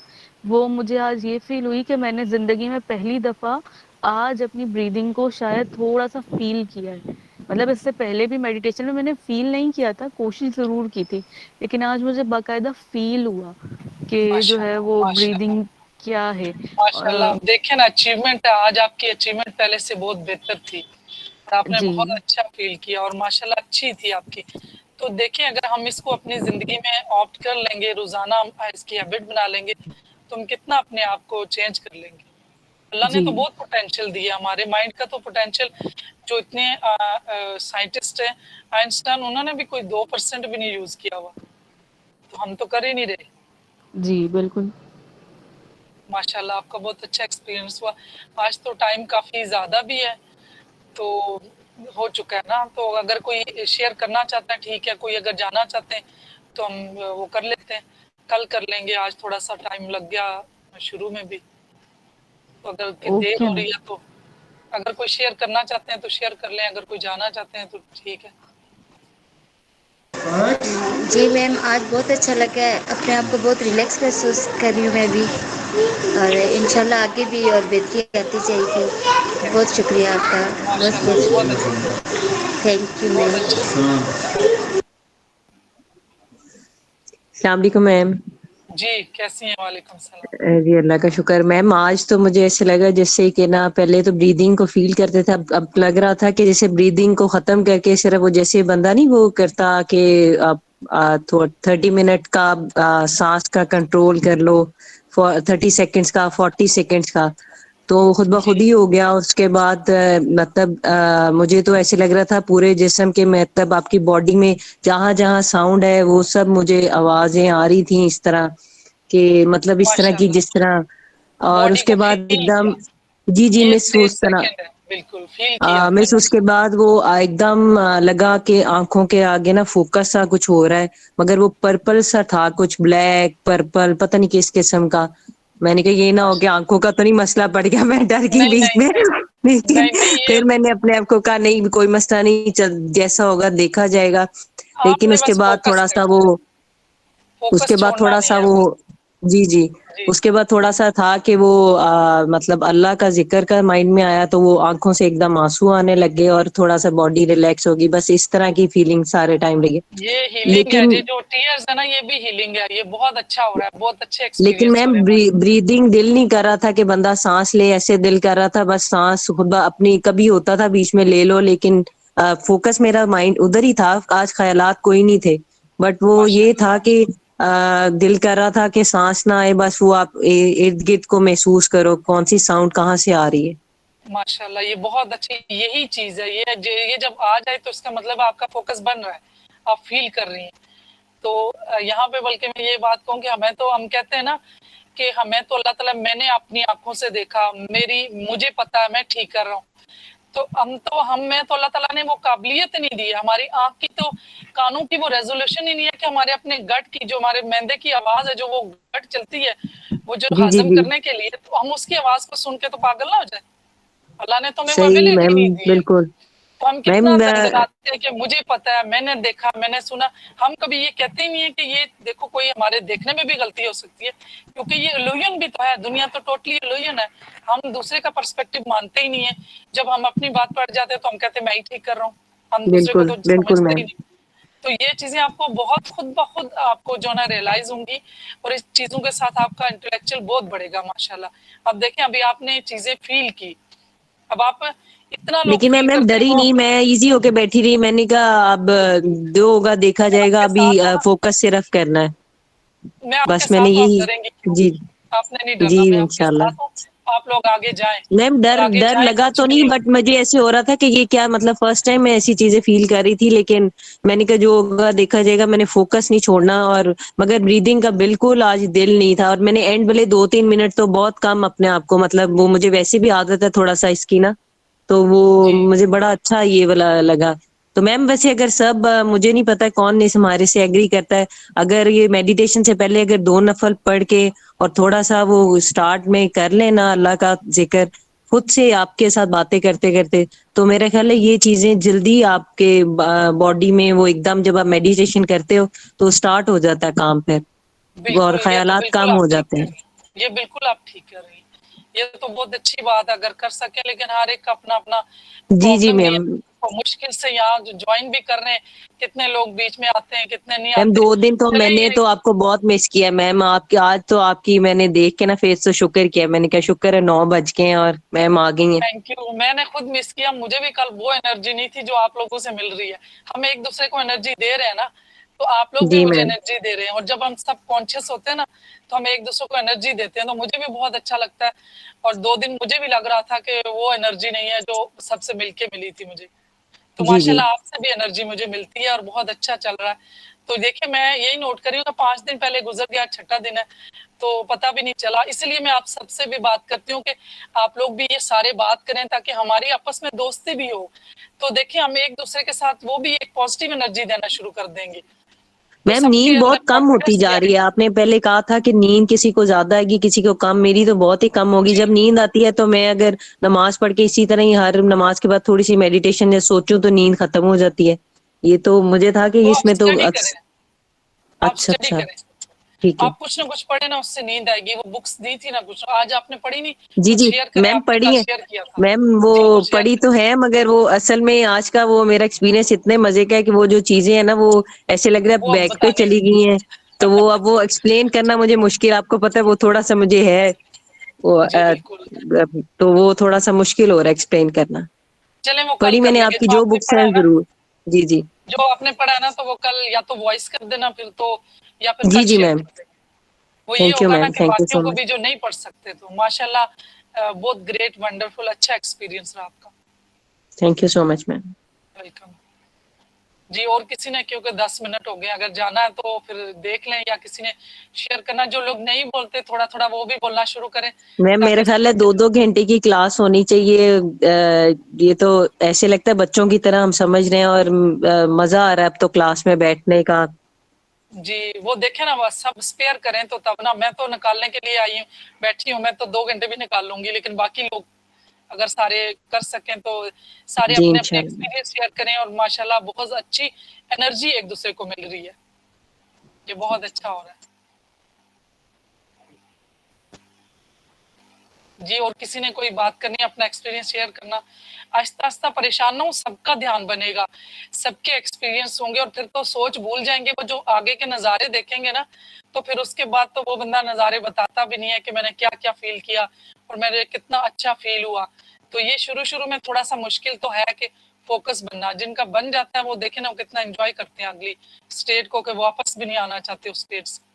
वो मुझे आज ये फील हुई कि मैंने ज़िंदगी में पहली दफ़ा आज अपनी ब्रीदिंग को शायद थोड़ा सा फील किया है। मतलब इससे पहले भी मेडिटेशन में मैंने फील नहीं किया था, कोशिश ज़रूर की थी, लेकिन आज मुझे बाकायदा फील हुआ कि जो है माशाल्लाह, वो माशाल्लाह, ब्रीदिंग क्या है। माशाल्लाह। आप देखें ना, अचीवमेंट है आज आपकी। अचीवमेंट पहले से बहुत बेहतर थी और आपने जी बहुत अच्छा फील किया और माशाल्लाह अच्छी थी आपकी। तो देखें, अगर हम इसको अपनी ज़िंदगी में ऑप्ट कर लेंगे, रोज़ाना हम इसकी हैबिट बना लेंगे, तो हम कितना अपने आप को चेंज कर लेंगे। अल्लाह ने जी तो बहुत पोटेंशियल दिया हमारे माइंड का। तो पोटेंशियल जो इतने साइंटिस्ट हैं, आइंस्टाइन, उन्होंने भी कोई 2% भी नहीं यूज़ किया हुआ, तो हम तो कर ही नहीं रहे। जी बिल्कुल। माशाल्लाह, आपका बहुत अच्छा एक्सपीरियंस हुआ। आज तो टाइम काफ़ी ज़्यादा भी है, तो हो चुका है ना, तो अगर कोई शेयर करना चाहता है ठीक है, कोई अगर जाना चाहते हैं तो हम वो कर लेते हैं, कल कर लेंगे। आज थोड़ा सा टाइम लग गया शुरू में भी, तो अगर देर ओके हो मैम। रही है तो अगर कोई शेयर करना चाहते हैं तो शेयर कर लें, अगर कोई जाना चाहते हैं तो ठीक है। जी मैम, आज बहुत अच्छा लगा है, अपने आप को बहुत रिलैक्स महसूस कर रही हूँ मैं भी, और इंशाल्लाह आगे भी और बेहतरी आती जाएगी। बहुत शुक्रिया आपका, बहुत माशाल्लाह, बहुत बहुत अच्छा, थैंक यू बहुत मैम। अच्छा। अस्सलाम वालेकुम मैम। जी कैसी हैं? वालेकुम सलाम। जी अल्लाह का शुक्र मैम। आज तो मुझे ऐसे लगा जैसे कि ना पहले तो ब्रीदिंग को फील करते थे, अब लग रहा था कि जैसे ब्रीदिंग को खत्म करके सिर्फ वो जैसे बंदा नहीं वो करता कि आप 30 मिनट का सांस का कंट्रोल कर लो, 30 सेकंड्स का, 40 सेकंड्स का, तो खुद ब खुद ही हो गया। उसके बाद मतलब मुझे तो ऐसे लग रहा था पूरे जिस्म के, मतलब आपकी बॉडी में जहां जहां साउंड है वो सब मुझे आवाजें आ रही थी इस तरह कि मतलब इस तरह की माशाल्लाह, जिस तरह। और बॉडी को उसके बाद फील एकदम किया। जी जी ये मिस स्टेज उस तरह सेकंड है, बिल्कुल फील किया मिस आपने। उसके बाद वो एकदम लगा कि आंखों के आगे ना फोकस सा कुछ हो रहा है, मगर वो पर्पल सा था, कुछ ब्लैक पर्पल पता नहीं किस किस्म का। मैंने कहा ये ना हो कि आंखों का तो नहीं मसला पड़ गया, मैं डर गई नहीं बीच नहीं में। नहीं लेकिन नहीं नहीं, ये फिर मैंने अपने आप को कहा नहीं कोई मसला नहीं, जैसा होगा देखा जाएगा। लेकिन आपने उसके बस बाद फोकस थोड़ा सा करना है, वो फोकस उसके बाद छोड़ना थोड़ा नहीं सा है। वो जी जी जी उसके बाद थोड़ा सा था कि वो मतलब अल्लाह का जिक्र का माइंड में आया, तो वो आंखों से एकदम आंसू आने लगे और थोड़ा सा बॉडी रिलैक्स होगी, बस इस तरह की फीलिंग सारे टाइम रही। ये हीलिंग है, लेकिन ये जो टीयर्स है ना, ये भी हीलिंग है, ये बहुत अच्छा हो रहा है, बहुत अच्छे लेकिन एक्सपीरियंस हो मैम रहे हैं हमारे। ब्रीदिंग दिल नहीं कर रहा था कि बंदा सांस ले, ऐसे दिल कर रहा था बस सांस खुद अपनी कभी होता था बीच में ले लो, लेकिन फोकस मेरा माइंड उधर ही था, आज ख्यालात कोई नहीं थे। बट वो ये था माशाल्लाह, कि दिल कर रहा था कि सांस ना आए, बस वो आप इर्द गिर्द को महसूस करो कौन सी साउंड कहाँ से आ रही है। माशाल्लाह, ये बहुत अच्छी यही चीज है, ये जब आ जाए तो इसका मतलब आपका फोकस बन रहा है, आप फील कर रही हैं। तो यहाँ पे बल्कि मैं ये बात कहूँ कि हम कहते हैं ना कि हमें तो अल्लाह ताला, मैंने अपनी आंखों से देखा, मुझे पता है मैं ठीक कर रहा हूँ। तो हमें तो अल्लाह ताला ने वो काबिलियत नहीं दी है, हमारी आंख की तो, कानों की वो रेजोल्यूशन ही नहीं है कि हमारे अपने गट की, जो हमारे मैदे की आवाज है, जो वो गट चलती है, वो जो जी जी हजम जी करने के लिए, तो हम उसकी आवाज को सुन के तो पागल ना हो जाए। अल्लाह ने तो हमें वो सही एबिलिटी मैम, नहीं दी है। बिल्कुल तो हम कितना मैम। दनदनाते हैं कि मुझे पता है, मैंने देखा, मैंने सुना। हम कभी ये कहते ही नहीं है कि ये देखो, कोई हमारे देखने में भी गलती हो सकती है, क्योंकि ये इल्यूजन भी तो है, दुनिया तो टोटली इल्यूजन है। हम दूसरे का पर्सपेक्टिव मानते ही नहीं है। जब हम अपनी बात पड़ जाते हैं तो हम कहते हैं मैं ही ठीक कर रहा हूँ, हम दूसरे को बिल्कुल तो बिल्कुल समझते ही मैम। नहीं। तो ये चीजें आपको बहुत खुद ब खुद आपको जो ना रियलाइज होंगी, और इस चीजों के साथ आपका इंटेलेक्चुअल बहुत बढ़ेगा माशाल्लाह। अब देखें, अभी आपने चीजें फील की, अब आप, इतना लोग लेकिन मैं फील मैम करते हैं डरी वो। नहीं, मैं इजी होके बैठी रही, मैंने कहा अब जो होगा देखा मैं जाएगा, आपके अभी साथ हूँ ना, फोकस सिर्फ करना है। मैं आपके बस मैंने साथ हूँ, आप यही डरेंगे क्यों? जी आपने नहीं जी डरना, मैं आपके इंशाल्लाह। साथ हूँ। आप लोग आगे जाएं, मैम और डर आगे डर जाएं लगा कुछ तो नहीं, भी हो। बट मुझे ऐसे हो रहा था कि ये क्या मतलब फर्स्ट टाइम मैं ऐसी चीजें फील कर रही थी, लेकिन मैंने कहा जो होगा देखा जाएगा, मैंने फोकस नहीं छोड़ना। और मगर ब्रीदिंग का बिल्कुल आज दिल नहीं था, और मैंने एंड भले 2-3 मिनट तो बहुत कम अपने आप को, मतलब वो मुझे वैसे भी आदत है थोड़ा सा इसकी ना, तो वो जी मुझे बड़ा अच्छा ये वाला लगा। तो मैम वैसे अगर सब मुझे नहीं पता कौन इस हमारे से एग्री करता है, अगर ये मेडिटेशन से पहले अगर 2 नफल पढ़ के और थोड़ा सा वो स्टार्ट में कर लेना अल्लाह का जिक्र खुद से आपके साथ बातें करते करते, तो मेरा ख्याल है ये चीजें जल्दी आपके बॉडी में वो एकदम जब आप मेडिटेशन करते हो तो स्टार्ट हो जाता है काम फिर, और बिल्कुल, ये तो ख्यालात बिल्कुल कम आप हो ठीक जाते कर हैं। रही हैं, ये बिल्कुल आप ठीक कर रही हैं। ये तो बहुत अच्छी बात है अगर कर सके, लेकिन हर एक का अपना अपना जी जी प्रॉब्लम भी है, मैम। और मुश्किल से यहाँ ज्वाइन भी कर रहे हैं, कितने लोग बीच में आते हैं, कितने नहीं मैम आते। 2 दिन तो चले मैंने ये, तो आपको बहुत मिस किया मैम, आपकी आज तो आपकी मैंने देख के ना फेस तो शुक्र किया, मैंने कहा शुक्र है 9 बज गए हैं और मैम आ गई हैं। Thank you. मैंने खुद मिस किया, मुझे भी कल वो एनर्जी नहीं थी जो आप लोगों से मिल रही है। हम एक दूसरे को एनर्जी दे रहे हैं ना, तो आप लोग भी जी मुझे मैम। एनर्जी दे रहे हैं, और जब हम सब कॉन्शियस होते हैं ना, तो हम एक दूसरे को एनर्जी देते हैं, तो मुझे भी बहुत अच्छा लगता है। और 2 दिन मुझे भी लग रहा था कि वो एनर्जी नहीं है जो सबसे मिलके मिली थी मुझे। तो जी जी माशाल्लाह आपसे भी एनर्जी मुझे मिलती है, और बहुत अच्छा चल रहा है। तो देखिए, मैं यही नोट कर रही हूँ कि 5 दिन पहले गुजर गया, 6ठा दिन है, तो पता भी नहीं चला। इसलिए मैं आप सबसे भी बात करती हूँ कि आप लोग भी ये सारे बात करें, ताकि हमारी आपस में दोस्ती भी हो। तो देखिए, हम एक दूसरे के साथ वो भी एक पॉजिटिव एनर्जी देना शुरू कर देंगे। तो मैम सबके नींद अंदर बहुत कम होती कॉन्फिडेंस भी जा रही है, आएगा। आपने पहले कहा था कि नींद किसी को ज्यादा आएगी किसी को कम, मेरी तो बहुत ही कम होगी। जी, जब नींद आती है तो मैं अगर नमाज पढ़ के इसी तरह ही हर नमाज के बाद थोड़ी सी मेडिटेशन या सोचूं तो नींद खत्म हो जाती है। ये तो मुझे था कि तो आप इसमें तो स्टडी करें, आप अच्छा स्टडी अच्छा करें, ठीक है। आप कुछ ना कुछ पढ़े ना, उससे नींद आएगी। वो बुक्स दी थी ना कुछ, आज आपने पढ़ी नहीं, जी कुछ जी शेयर करें, मैम आपने पढ़ी कल है शेयर किया था। मैम, वो जी, वो शेयर पढ़ी करें। तो है, मगर वो असल में आज का वो मेरा एक्सपीरियंस इतने मजे का है कि वो जो चीजें है ना वो ऐसे लग रहा वो है अब बैक पे बतानी चली गई हैं। तो वो अब वो एक्सप्लेन करना मुझे मुश्किल, आपको पता है वो थोड़ा सा मुझे है वो जी बिल्कुल। तो वो थोड़ा सा मुश्किल हो रहा है एक्सप्लेन करना। चलें, वो कल पढ़ी कर मैंने लेंगे आपकी जो जो आपने बुक्स पढ़ा हैं है ना। जरूर। जी जी जो आपने पढ़ा है ना, तो वो कल या तो वॉइस कर देना फिर तो, या फिर जी कल जी शेयर मैम। कर देना। वो ये थैंक यू होगा ना मैम, कि थैंक यू बाकियों सो को मच। भी जो नहीं पढ़ सकते, तो माशाल्लाह बहुत ग्रेट, वंडरफुल, अच्छा एक्सपीरियंस रहा आपका। Thank you so much ma'am. Welcome जी। और किसी ने, क्योंकि 10 मिनट हो गए, अगर जाना है तो फिर देख लें, या किसी ने शेयर करना, जो लोग नहीं बोलते थोड़ा थोड़ा वो भी बोलना शुरू करें, मैम मेरा ताकि ख्याल है 2-2 घंटे की क्लास होनी चाहिए। ये तो ऐसे लगता है बच्चों की तरह हम समझ रहे हैं, और मजा आ रहा है अब तो क्लास में बैठने का। जी वो देखे ना, बस सब स्पेयर करें तो तब ना, मैं तो निकालने के लिए आई हूँ, बैठी हूँ, मैं तो 2 घंटे भी निकाल लूंगी, लेकिन बाकी लोग अगर सारे कर सकें तो सारे जी अपने अपने इंशाल्लाह। एक्सपीरियंस शेयर करें, और माशाल्लाह बहुत अच्छी एनर्जी एक दूसरे को मिल रही है, ये बहुत अच्छा हो रहा है। जी और किसी ने कोई बात करनी है, अपना एक्सपीरियंस शेयर करना, आहिस्ता आहिस्ता परेशान ना हो, सबका ध्यान बनेगा, सबके एक्सपीरियंस होंगे, और फिर तो सोच भूल जाएंगे, वो जो आगे के नज़ारे देखेंगे ना, तो फिर उसके बाद तो वो बंदा नज़ारे बताता भी नहीं है कि मैंने क्या क्या फील किया और मेरे कितना अच्छा फील हुआ। तो ये शुरू शुरू में थोड़ा सा मुश्किल तो है कि फोकस बनना, जिनका बन जाता है वो देखे ना, वो कितना एंजॉय करते हैं अगली स्टेट को, कि वापस भी नहीं आना चाहते उस स्टेट से।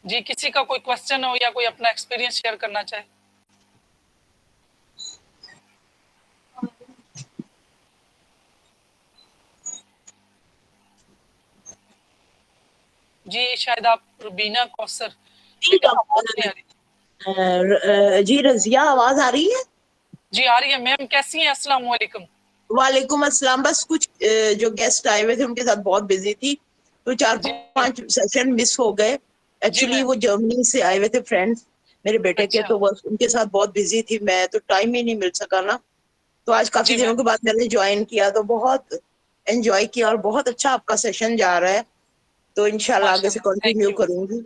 जी किसी का कोई क्वेश्चन हो या कोई अपना एक्सपीरियंस शेयर करना चाहे। जी शायद आप रुबीना कौसर, लेकिन आवाज नहीं आ रही। जी रजिया, आवाज आ रही है? जी आ रही है मैम, कैसी हैं? अस्सलाम वालेकुम। वालेकुम अस्सलाम। बस कुछ जो गेस्ट आए हुए थे उनके साथ बहुत बिजी थी, तो 4-5 सेशन मिस हो गए। एक्चुअली वो जर्मनी से आए हुए थे फ्रेंड्स मेरे बेटे के, तो बस उनके साथ बहुत बिजी थी मैं, तो टाइम ही नहीं मिल सका ना। तो आज काफी दिनों के बाद मैंने ज्वाइन किया, तो बहुत एंजॉय किया और बहुत अच्छा आपका सेशन जा रहा है, तो इंशाल्लाह आगे से कंटिन्यू करूंगी।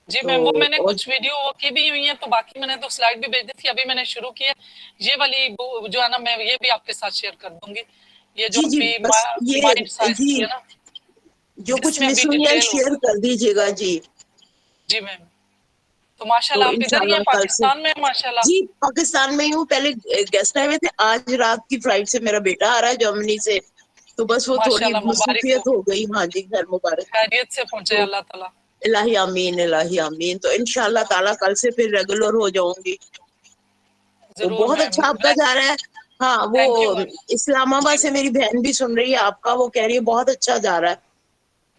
जी मैम, वो मैंने कुछ वीडियो वो की भी हुई है, तो बाकी मैंने तो स्लाइड भी भेज दी थी, अभी मैंने शुरू की है ये वाली जो है ना, मैं ये भी आपके साथ शेयर कर दूंगी, ये जो जी अभी बस ये माइंड साइंस जी की है ना, जो कुछ जिसमें मिस अभी हुई है डिटेल शेयर कर दीजिएगा जी। जी मैम। तो तो माशाल्लाह आप इधर ही हैं, इंशाल्लाह कल से पाकिस्तान में माशाल्लाह। जी पाकिस्तान में ही हूँ। पहले गेस्ट आए हुए थे, आज रात की फ्लाइट से मेरा बेटा आ रहा है जर्मनी से, तो बस वो थोड़ी माशाल्लाह मुबारक मसरूफियत हो गई। हाँ जी, खैर मुबारक, खैरियत से पहुंचे तो अल्लाह ताला। इलाही आमीन, इलाही आमीन। तो इंशाल्लाह ताला कल से फिर रेगुलर हो जाऊंगी। तो जरूर बहुत मैम, अच्छा आपका जा रहा है। हाँ वो थैंक यू मैम। इस्लामाबाद से मेरी बहन भी सुन रही है आपका, वो कह रही है बहुत अच्छा जा रहा है।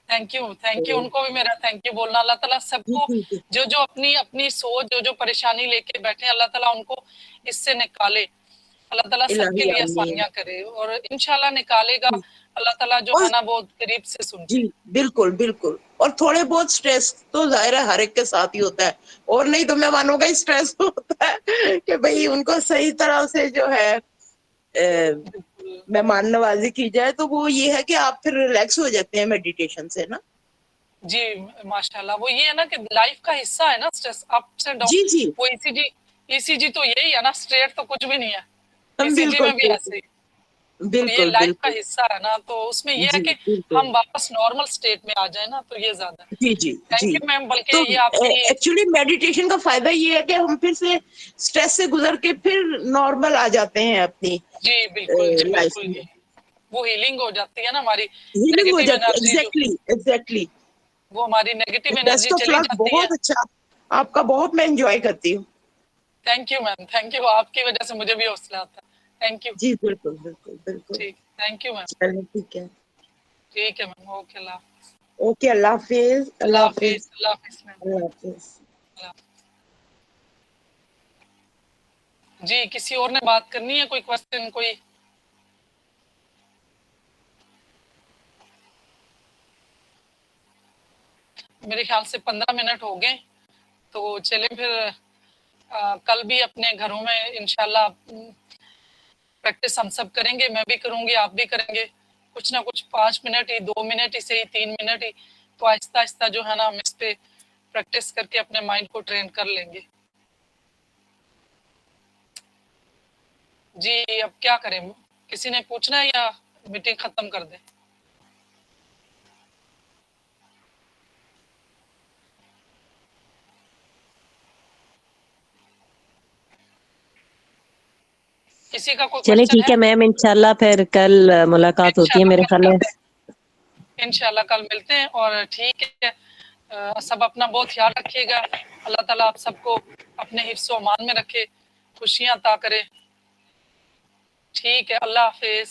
थैंक यू, उनको भी मेरा थैंक यू बोलना। अल्लाह ताला सबको जो जो अपनी अपनी सोच, जो जो परेशानी लेके बैठे हैं, अल्लाह ताला उनको इससे निकाले, अल्लाह ताला सबके इलाही लिए आमीन। आसानियां करे, और इंशाल्लाह निकालेगा अल्लाह ताला, जो और है ना वो करीब से सुनते जी हैं। बिल्कुल बिल्कुल। और थोड़े बहुत स्ट्रेस तो जाहिर है हर एक के साथ ही होता है, और नहीं तो मैं मानूंगा स्ट्रेस होता है कि भाई उनको सही तरह से जो है मेहमान नवाजी की जाए, तो वो ये है कि आप फिर रिलैक्स हो जाते हैं मेडिटेशन से ना। जी माशाल्लाह, वो ये है ना कि लाइफ का हिस्सा है ना स्ट्रेस, अप्स एंड जी जी डाउन। वो ईसीजी तो यही है ना, स्ट्रेट तो कुछ भी नहीं है, ईसीजी बिल्कुल में भी ऐसे ही। तो ये बिल्कुल लाइफ का बिल्कुल। हिस्सा है ना, तो उसमें ये है जी कि बिल्कुल। हम वापस नॉर्मल स्टेट में आ जाए ना, तो ये ज्यादा है। जी जी थैंक जी। यू मैम, बल्कि तो ये आपकी एक्चुअली मेडिटेशन का फायदा ये है कि हम फिर से स्ट्रेस से गुजर के फिर नॉर्मल आ जाते हैं अपनी जी बिल्कुल, जी लाइफ बिल्कुल, में, वो हीलिंग हो जाती है ना हमारी हीलिंग हो नेगेटिव जाती है। एनर्जी, जो एग्जैक्टली एग्जैक्टली। वो हमारी नेगेटिव एनर्जी बेस्ट ऑफ चली लक, जाती है। बहुत अच्छा आपका, बहुत मैं एंजॉय करती हूँ। Thank you ma'am, thank you, आपकी वजह से मुझे भी हौसला आता है। Thank you. जी बिल्कुल बिल्कुल बिल्कुल। ठीक, थैंक यू मैम। चलिए ठीक है। ठीक है मैम, ओके, अल्लाह ओके, अल्लाह हाफिज, अल्लाह हाफिज, अल्लाह हाफिज मैम। अल्लाह हाफिज। जी किसी और ने बात करनी है, कोई क्वेश्चन, कोई? मेरे ख्याल से 15 मिनट हो गए, तो चले फिर कल भी अपने घरों में इंशाल्लाह प्रैक्टिस हम सब करेंगे, मैं भी करूंगी, आप भी करेंगे, कुछ ना कुछ 5 मिनट ही, 2 मिनट ही सही, 3 मिनट ही, तो आहिस्ता आहिस्ता जो है ना हम इस पे प्रैक्टिस करके अपने माइंड को ट्रेन कर लेंगे। जी अब क्या करें, किसी ने पूछना है या मीटिंग खत्म कर दें? किसी का कोई चलिए क्वेश्चन ठीक है मैम, इंशाल्लाह फिर कल मुलाकात होती है मेरे ख्याल में। इंशाल्लाह कल मिलते हैं, और ठीक है, सब अपना बहुत ख्याल रखिएगा, अल्लाह ताला आप सबको अपने हिफ्ज़ व अमान में रखे, खुशियां अता करे। ठीक है, अल्लाह हाफिज।